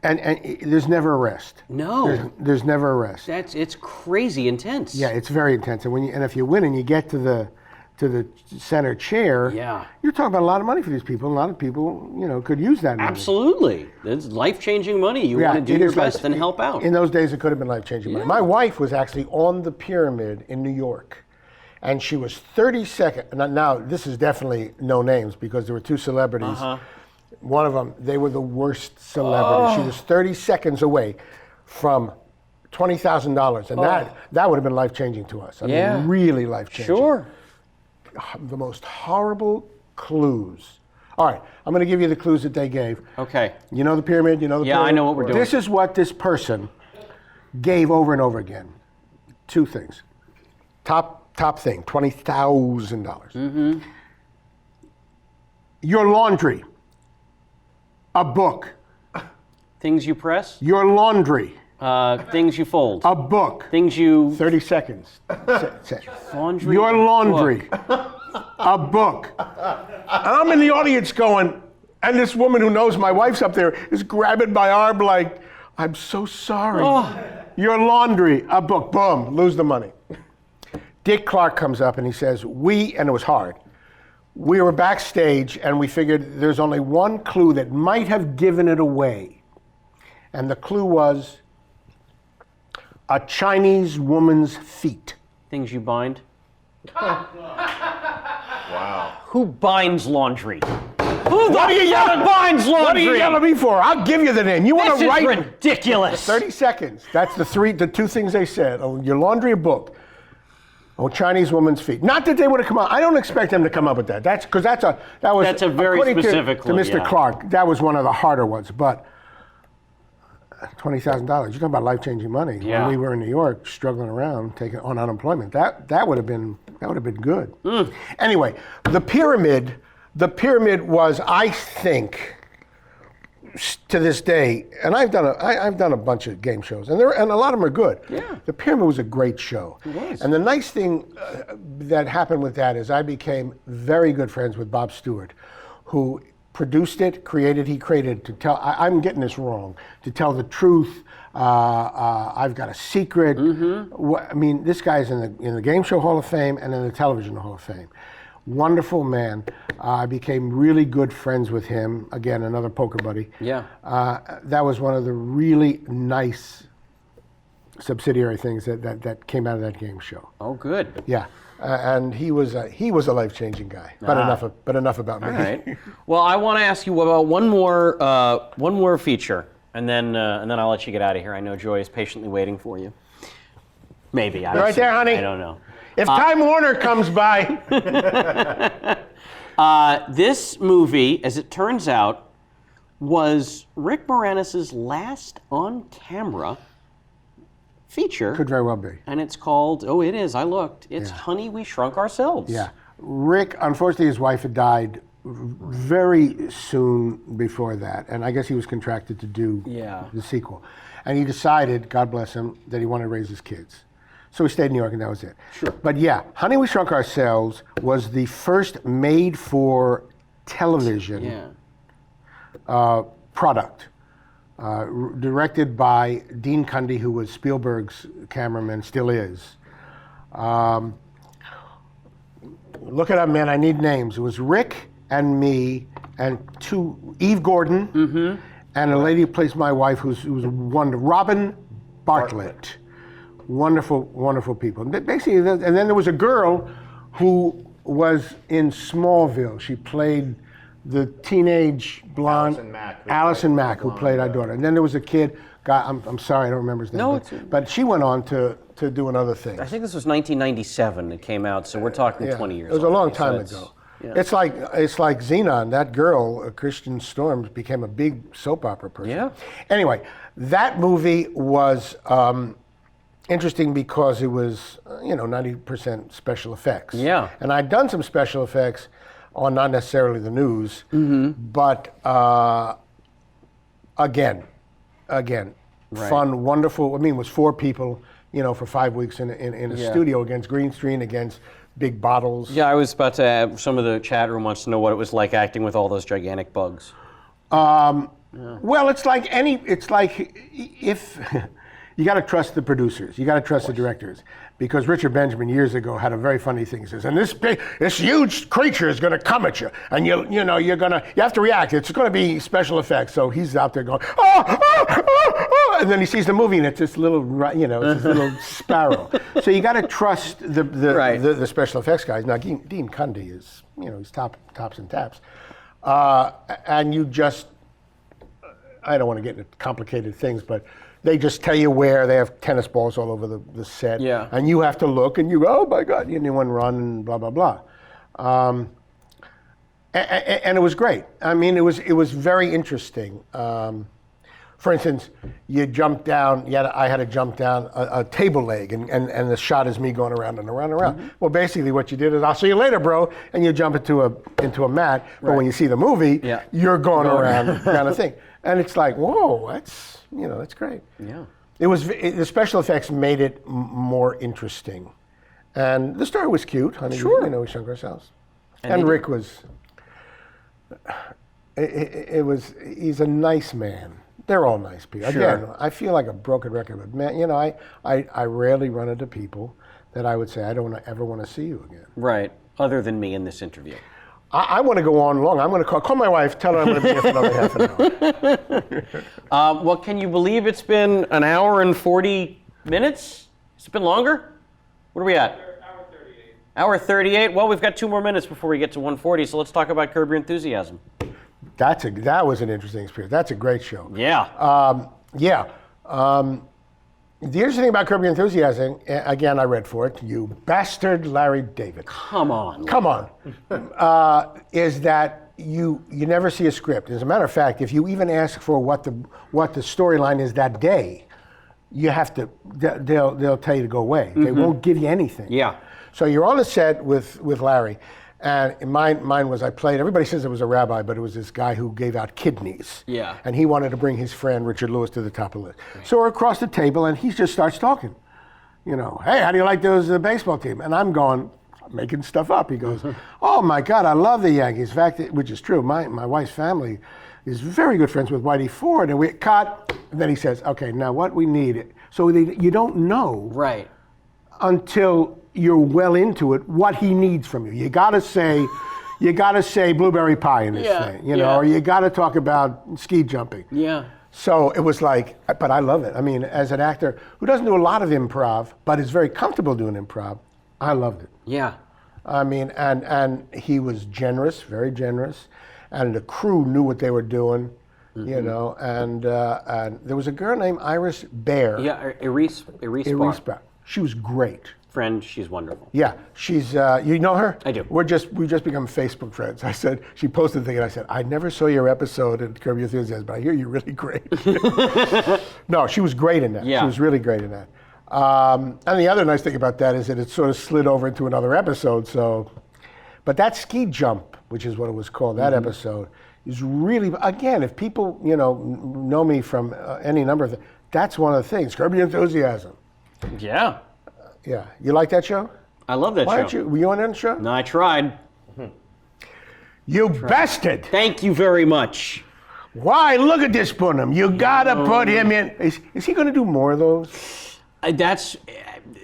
S3: and there's never a rest.
S1: No.
S3: There's never a rest.
S1: It's crazy intense.
S3: Yeah, it's very intense. And if you win and you get to the center chair, you're talking about a lot of money for these people. A lot of people, could use that money.
S1: Absolutely. It's life-changing money. You want to do your best and help out.
S3: In those days, it could have been life-changing money. My wife was actually on the Pyramid in New York, and she was 32nd. Now, this is definitely no names because there were two celebrities. One of them, they were the worst celebrity. She was 30 seconds away from $20,000, and that would have been life-changing to us. I mean, really life-changing.
S1: Sure.
S3: The most horrible clues. All right, I'm going to give you the clues that they gave.
S1: Okay.
S3: You know the Pyramid? You know the Pyramid?
S1: I know what we're doing.
S3: This is what this person gave over and over again. Two things. Top thing, $20,000. Mm-hmm. Your laundry. A book.
S1: Things you press.
S3: Your laundry.
S1: Things you fold.
S3: A book.
S1: Things you...
S3: 30 seconds.
S1: Laundry.
S3: Your laundry. A book. And I'm in the audience going, and this woman who knows my wife's up there is grabbing my arm like, I'm so sorry. Your laundry. A book. Boom. Lose the money. Dick Clark comes up and he says, and it was hard, we were backstage and we figured there's only one clue that might have given it away. And the clue was a Chinese woman's feet.
S1: Things you bind.
S5: Wow.
S1: Who binds laundry? Who binds laundry?
S3: What are you yelling at me for? I'll give you the name. You want
S1: This
S3: to
S1: is
S3: write
S1: ridiculous.
S3: 30 seconds. That's the two things they said. Oh, your laundry, a book. Oh, Chinese woman's feet. Not that they would have come out. I don't expect them to come up with that. That's because that's a
S1: very
S3: according
S1: specific
S3: to
S1: clue,
S3: Mr.
S1: yeah.
S3: Clark. That was one of the harder ones. But $20,000. You're talking about life-changing money.
S1: Yeah.
S3: When we were in New York, struggling around, taking on unemployment, that would have been good. Anyway, the pyramid was, I think, to this day, and I've done a bunch of game shows, and a lot of them are good.
S1: Yeah.
S3: The Pyramid was a great show.
S1: It was.
S3: And the nice thing that happened with that is I became very good friends with Bob Stewart, who produced it, he created to tell, I'm getting this wrong, to tell the truth. I've got a secret. I mean, this guy's in the Game Show Hall of Fame and in the Television Hall of Fame. wonderful man. I became really good friends with him. Again, another poker buddy.
S1: Yeah.
S3: That was one of the really nice subsidiary things that came out of that game show.
S1: Oh, good.
S3: Yeah. And he was a life-changing guy. But enough about me.
S1: All right. Well, I want to ask you about one more feature, and then I'll let you get out of here. I know Joy is patiently waiting for you. Maybe.
S3: You're right there, honey.
S1: I don't know.
S3: If Time Warner comes by.
S1: This movie, as it turns out, was Rick Moranis' last on-camera feature.
S3: Could very well be.
S1: And it's called, it is, I looked. It's Honey, We Shrunk Ourselves.
S3: Yeah. Rick, unfortunately, his wife had died very soon before that. And I guess he was contracted to do the sequel. And he decided, God bless him, that he wanted to raise his kids. So we stayed in New York, and that was it.
S1: Sure.
S3: But yeah, Honey, We Shrunk Ourselves was the first made-for-television product. Directed by Dean Cundy, who was Spielberg's cameraman, still is. Look it up, man. I need names. It was Rick and me and Eve Gordon and a lady who plays my wife, who's wonderful, Robin Bartlett. Wonderful, wonderful people. Basically, and then there was a girl who was in Smallville. She played the teenage blonde Allison Mack, who played our daughter. And then there was a kid. I'm sorry, I don't remember his name. But she went on to do another thing.
S1: I think this was 1997 it came out, so we're talking 20 years.
S3: It was a long
S1: already,
S3: time ago. It's like Xenon. That girl, Christian Storm, became a big soap opera person.
S1: Yeah.
S3: Anyway, that movie was interesting because it was 90% special effects.
S1: Yeah.
S3: And I'd done some special effects on not necessarily the news, but again, fun, wonderful. I mean, it was 4 people, for 5 weeks in a studio against green screen, against big bottles.
S1: Yeah, I was about to add, some of the chat room wants to know what it was like acting with all those gigantic bugs.
S3: Well, it's like if you got to trust the producers, you got to trust the directors, because Richard Benjamin years ago had a very funny thing. He says, "And this huge creature is going to come at you, and you have to react. It's going to be special effects." So he's out there going, "Oh!" And then he sees the movie, and it's this little, it's this little sparrow. So you got to trust the special effects guys. Now Dean Cundy is, he's tops and taps, and you just, I don't want to get into complicated things, but they just tell you where. They have tennis balls all over the set.
S1: Yeah. And
S3: you have to look, and you go, "Oh my God," and you want to run, and blah, blah, blah. And it was great. I mean, it was very interesting. For instance, you jump down, I had to jump down a table leg, and the shot is me going around and around and around. Well, basically what you did is, "I'll see you later, bro," and you jump into a mat. But when you see the movie, you're going around kind of thing. And it's like, whoa, that's great. Yeah. The special effects made it more interesting. And the story was cute, honey.
S1: Sure.
S3: We shrunk ourselves. And Rick was, he's a nice man. They're all nice people.
S1: Sure.
S3: Again, I feel like a broken record, but man, I rarely run into people that I would say, I don't ever want to see you again.
S1: Right, other than me in this interview.
S3: I want to go on long. I'm going to call my wife, tell her I'm going to be here for another half an hour.
S1: Well, can you believe it's been an hour and 40 minutes? Has it been longer? What are we at?
S2: Hour 38.
S1: Hour 38? Well, we've got 2 more minutes before we get to 140, so let's talk about Curb Your Enthusiasm.
S3: That was an interesting experience. That's a great show.
S1: Yeah.
S3: The interesting thing about Curb Your Enthusiasm, again, I read for it, you bastard Larry David.
S1: Come on.
S3: Is that you never see a script. As a matter of fact, if you even ask for what the storyline is that day, you have to, they'll tell you to go away. They won't give you anything.
S1: Yeah.
S3: So you're on a set with Larry. And mine was, I played, everybody says it was a rabbi, but it was this guy who gave out kidneys.
S1: Yeah.
S3: And he wanted to bring his friend Richard Lewis to the top of the list. So we're across the table, and he just starts talking. "Hey, how do you like the baseball team?" And I'm going, making stuff up. He goes, "Oh my God, I love the Yankees." In fact, which is true, my wife's family is very good friends with Whitey Ford. And we cut, and then he says, "Okay, now what we need," so you don't know.
S1: Right.
S3: Until you're well into it, what he needs from you. You gotta say blueberry pie in this thing, you know, or you gotta talk about ski jumping.
S1: Yeah.
S3: So it was like, but I love it. I mean, as an actor who doesn't do a lot of improv, but is very comfortable doing improv, I loved it.
S1: Yeah.
S3: I mean, and he was generous, very generous, and the crew knew what they were doing, you know, and there was a girl named Iris Bear.
S1: Yeah, Iris Barr.
S3: She was great.
S1: Friend, she's wonderful.
S3: Yeah, she's, you know her?
S1: I do.
S3: We just become Facebook friends. I said, she posted a thing and I said, I never saw your episode in Curb Your Enthusiasm, but I hear you're really great. No, she was great in that.
S1: Yeah.
S3: She was really great in that. And the other nice thing about that is that it sort of slid over into another episode, so. But that ski jump, which is what it was called, that episode, is really, again, if people, you know me from any number of things, that's one of the things, Curb Your Enthusiasm.
S1: Yeah.
S3: Yeah, you like that show?
S1: I love that
S3: Why
S1: show.
S3: don't you? Were you on that show?
S1: No, I tried.
S3: You bested!
S1: Thank you very much.
S3: Why? Look at this Bunham. You gotta put him in. Is he going to do more of those?
S1: That's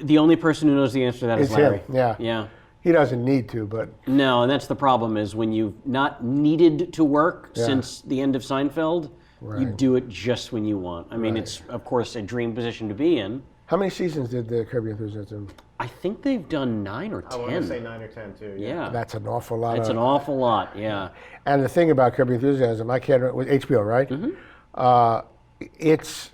S1: the only person who knows the answer to that is
S3: It's
S1: Larry.
S3: him. Yeah.
S1: Yeah.
S3: He doesn't need to, but
S1: No, and that's the problem is when you've not needed to work since the end of Seinfeld, you do it just when you want. I mean, it's, of course, a dream position to be in.
S3: how many seasons did the Curb Your Enthusiasm?
S1: I think they've done 9 or 10.
S5: I want to say 9 or 10 too.
S1: Yeah.
S3: That's an awful lot.
S1: It's an awful lot, yeah.
S3: And the thing about Curb Your Enthusiasm, I can't remember, with HBO, right? It's,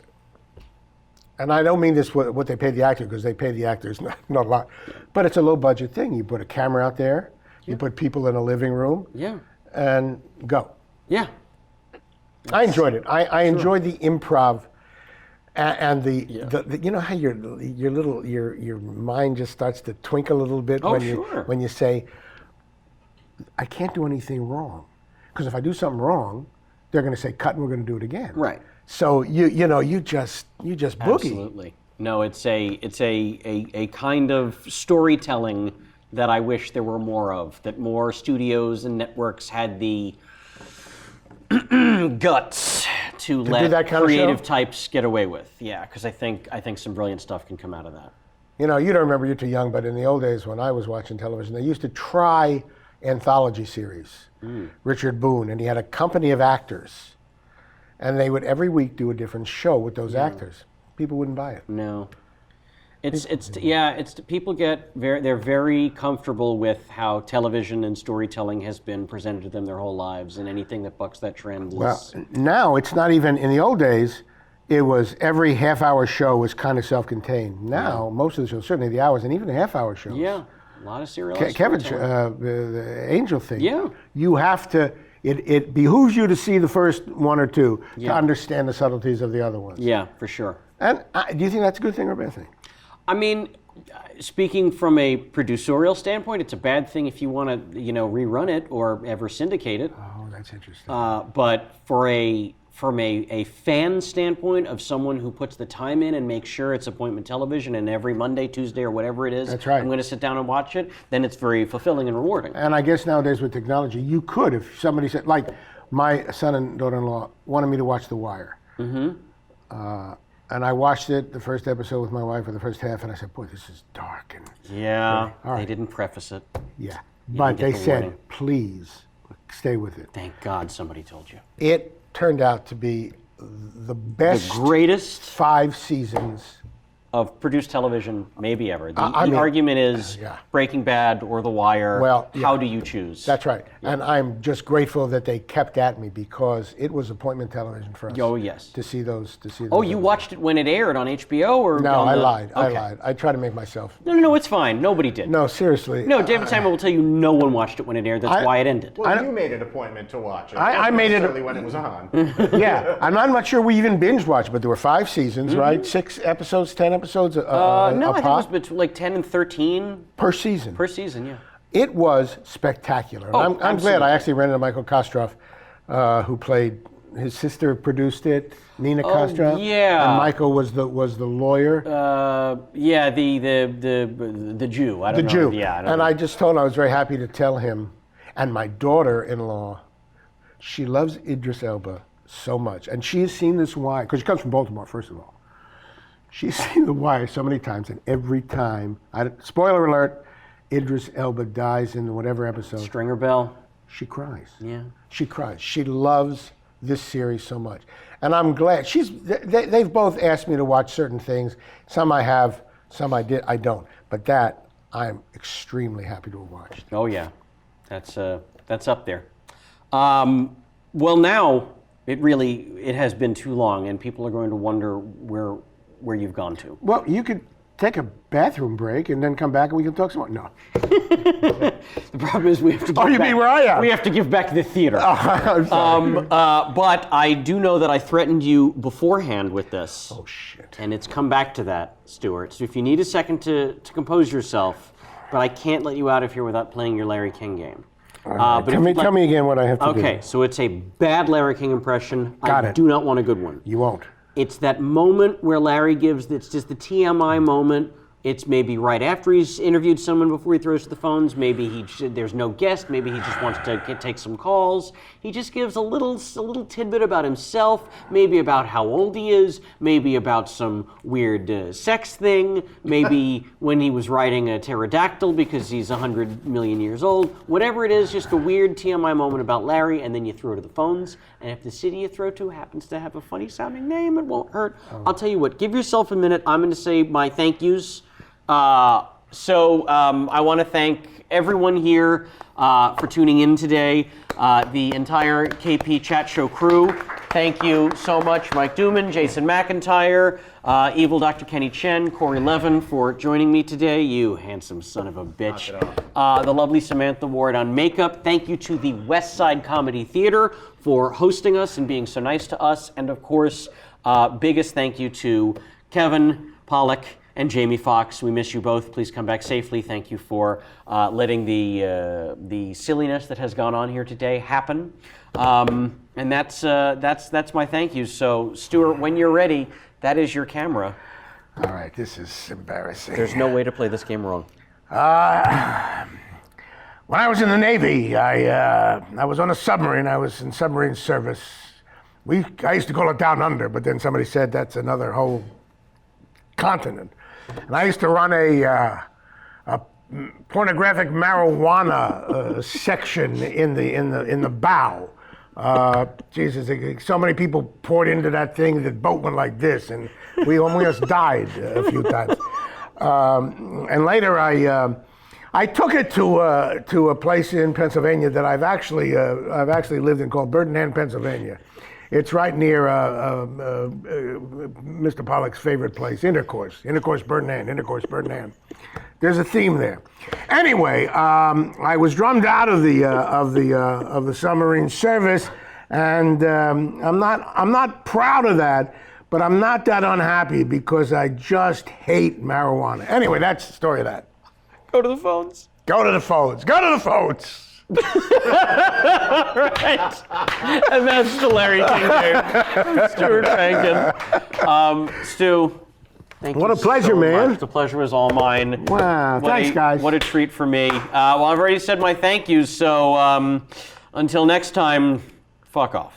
S3: and I don't mean this what they pay the actor, because they pay the actors not a lot, but it's a low budget thing. You put a camera out there, you put people in a living room,
S1: Yeah.
S3: and go.
S1: Yeah.
S3: I enjoyed it. I enjoyed the improv and the you know how your mind just starts to twinkle a little bit when you say, I can't do anything wrong, because if I do something wrong, they're going to say cut and we're going to do it again.
S1: Right.
S3: So you just boogie.
S1: Absolutely. No, it's a kind of storytelling that I wish there were more of, that more studios and networks had the guts to let
S3: that kind of
S1: creative
S3: show?
S1: types get away with. Yeah, because I think some brilliant stuff can come out of that.
S3: You know, you don't remember, you're too young, but in the old days when I was watching television, they used to try anthology series. Richard Boone, and he had a company of actors, and they would every week do a different show with those actors. People wouldn't buy it.
S1: No. It's people they're very comfortable with how television and storytelling has been presented to them their whole lives, and anything that bucks that trend is.
S3: Well, now it's not even, in the old days, it was every half-hour show was kind of self-contained. Now, most of the shows, certainly the hours, and even the half-hour shows.
S1: Yeah, a lot of serial.
S3: Kevin, the Angel thing.
S1: Yeah.
S3: You have to, it behooves you to see the first one or two to
S1: Yeah.
S3: understand the subtleties of the other ones.
S1: Yeah, for sure.
S3: And do you think that's a good thing or a bad thing?
S1: I mean, speaking from a producerial standpoint, it's a bad thing if you want to, rerun it or ever syndicate it.
S3: Oh, that's interesting.
S1: But from a fan standpoint of someone who puts the time in and makes sure it's appointment television and every Monday, Tuesday, or whatever it is,
S3: That's right.
S1: I'm going to sit down and watch it, then it's very fulfilling and rewarding.
S3: And I guess nowadays with technology, you could, if somebody said, like my son and daughter-in-law wanted me to watch The Wire. And I watched it, the first episode with my wife, or the first half, and I said, boy, this is dark. And
S1: Yeah,
S3: All right.
S1: they didn't preface it.
S3: yeah. But
S1: didn't
S3: they
S1: get the
S3: said,
S1: warning.
S3: please, stay with it.
S1: Thank God somebody told you.
S3: It turned out to be the best
S1: The greatest
S3: 5 seasons.
S1: of produced television maybe ever. The,
S3: I
S1: the
S3: mean,
S1: argument is
S3: yeah.
S1: Breaking Bad or The Wire.
S3: Well, yeah.
S1: How do you choose?
S3: That's right. And I'm just grateful that they kept at me, because it was appointment television for us.
S1: Oh, yes.
S3: To see those.
S1: Oh, you watched it when it aired on HBO or?
S3: No,
S1: on
S3: I
S1: the-
S3: lied. I
S1: Okay.
S3: lied. I try to make myself.
S1: No, it's fine. Nobody did.
S3: No, seriously.
S1: No, David Simon will tell you no one watched it when it aired. That's why it ended.
S5: Well, you made an appointment to watch it.
S3: I
S5: Not
S3: made it-
S5: necessarily when it was on.
S3: Yeah, and I'm not sure we even binge watched, but there were 5 seasons, right? 6 episodes, 10 episodes.
S1: No, I think it was
S3: pop
S1: between like 10 and 13
S3: per season.
S1: per season, yeah.
S3: It was spectacular. And
S1: Oh,
S3: I'm glad
S1: absolutely.
S3: I actually ran into Michael Kostroff, who played his sister, produced it, Nina Kostroff.
S1: yeah.
S3: And Michael was the lawyer.
S1: Yeah, the Jew. I
S3: The
S1: don't know.
S3: Jew.
S1: Yeah, I don't
S3: And
S1: know.
S3: I just told him I was very happy to tell him. And my daughter-in-law, she loves Idris Elba so much. And she has seen this wire, because she comes from Baltimore, first of all. She's seen The Wire so many times, and every time, spoiler alert, Idris Elba dies in whatever episode.
S1: Stringer Bell.
S3: She cries.
S1: Yeah.
S3: She cries. She loves this series so much. And I'm glad. They've both asked me to watch certain things. Some I have, some I don't. But that, I'm extremely happy to have watched.
S1: Oh yeah, that's up there. Well, now it has been too long, and people are going to wonder where you've gone to.
S3: Well, you could take a bathroom break and then come back and we can talk some more. No.
S1: The problem is we have to.
S3: You mean where I am?
S1: We have to give back the theater.
S3: I'm sorry.
S1: But I do know that I threatened you beforehand with this.
S3: Oh shit.
S1: And it's come back to that, Stuart. So if you need a second to compose yourself, but I can't let you out of here without playing your Larry King game.
S3: Right. Tell me again what I have to do.
S1: Okay, so it's a bad Larry King impression.
S3: Got
S1: I
S3: it.
S1: do not want a good one.
S3: You won't.
S1: It's that moment where Larry it's just the TMI moment. It's maybe right after he's interviewed someone before he throws to the phones. Maybe there's no guest. Maybe he just wants to take some calls. He just gives a little tidbit about himself, maybe about how old he is, maybe about some weird sex thing, maybe when he was riding a pterodactyl because he's 100 million years old. Whatever it is, just a weird TMI moment about Larry, and then you throw to the phones. And if the city you throw to happens to have a funny sounding name, it won't hurt. I'll tell you what, give yourself a minute. I'm going to say my thank yous. I want to thank everyone here for tuning in today, the entire KP Chat Show crew. Thank you so much, Mike Duman, Jason McIntyre, Evil Dr. Kenny Chen, Corey Levin for joining me today. You handsome son of a bitch. The lovely Samantha Ward on makeup. Thank you to the West Side Comedy Theater for hosting us and being so nice to us. And of course, biggest thank you to Kevin Pollak and Jamie Foxx. We miss you both. Please come back safely. Thank you for letting the silliness that has gone on here today happen. And that's my thank you. So, Stuart, when you're ready, that is your camera.
S3: All right, this is embarrassing.
S1: There's no way to play this game wrong.
S3: When I was in the Navy, I was on a submarine. I was in submarine service. I used to call it Down Under, but then somebody said that's another whole continent. And I used to run a pornographic marijuana section in the bow. Jesus, so many people poured into that thing. The boat went like this, and we almost died a few times. And later, I took it to a place in Pennsylvania that I've actually lived in called Birdenham, Pennsylvania. It's right near Mr. Pollak's favorite place, Intercourse, Birdenham. There's a theme there. Anyway, I was drummed out of the submarine service, and I'm not proud of that, but I'm not that unhappy because I just hate marijuana. Anyway, that's the story of that.
S1: Go to the phones.
S3: Go to the phones. Go to the phones.
S1: Right. And that's the Larry King game. Stuart Pankin. Stu, thank you.
S3: What a pleasure,
S1: so
S3: man.
S1: much. The pleasure was all mine.
S3: Wow, thanks, guys.
S1: What a treat for me. Well, I've already said my thank yous, so until next time, fuck off.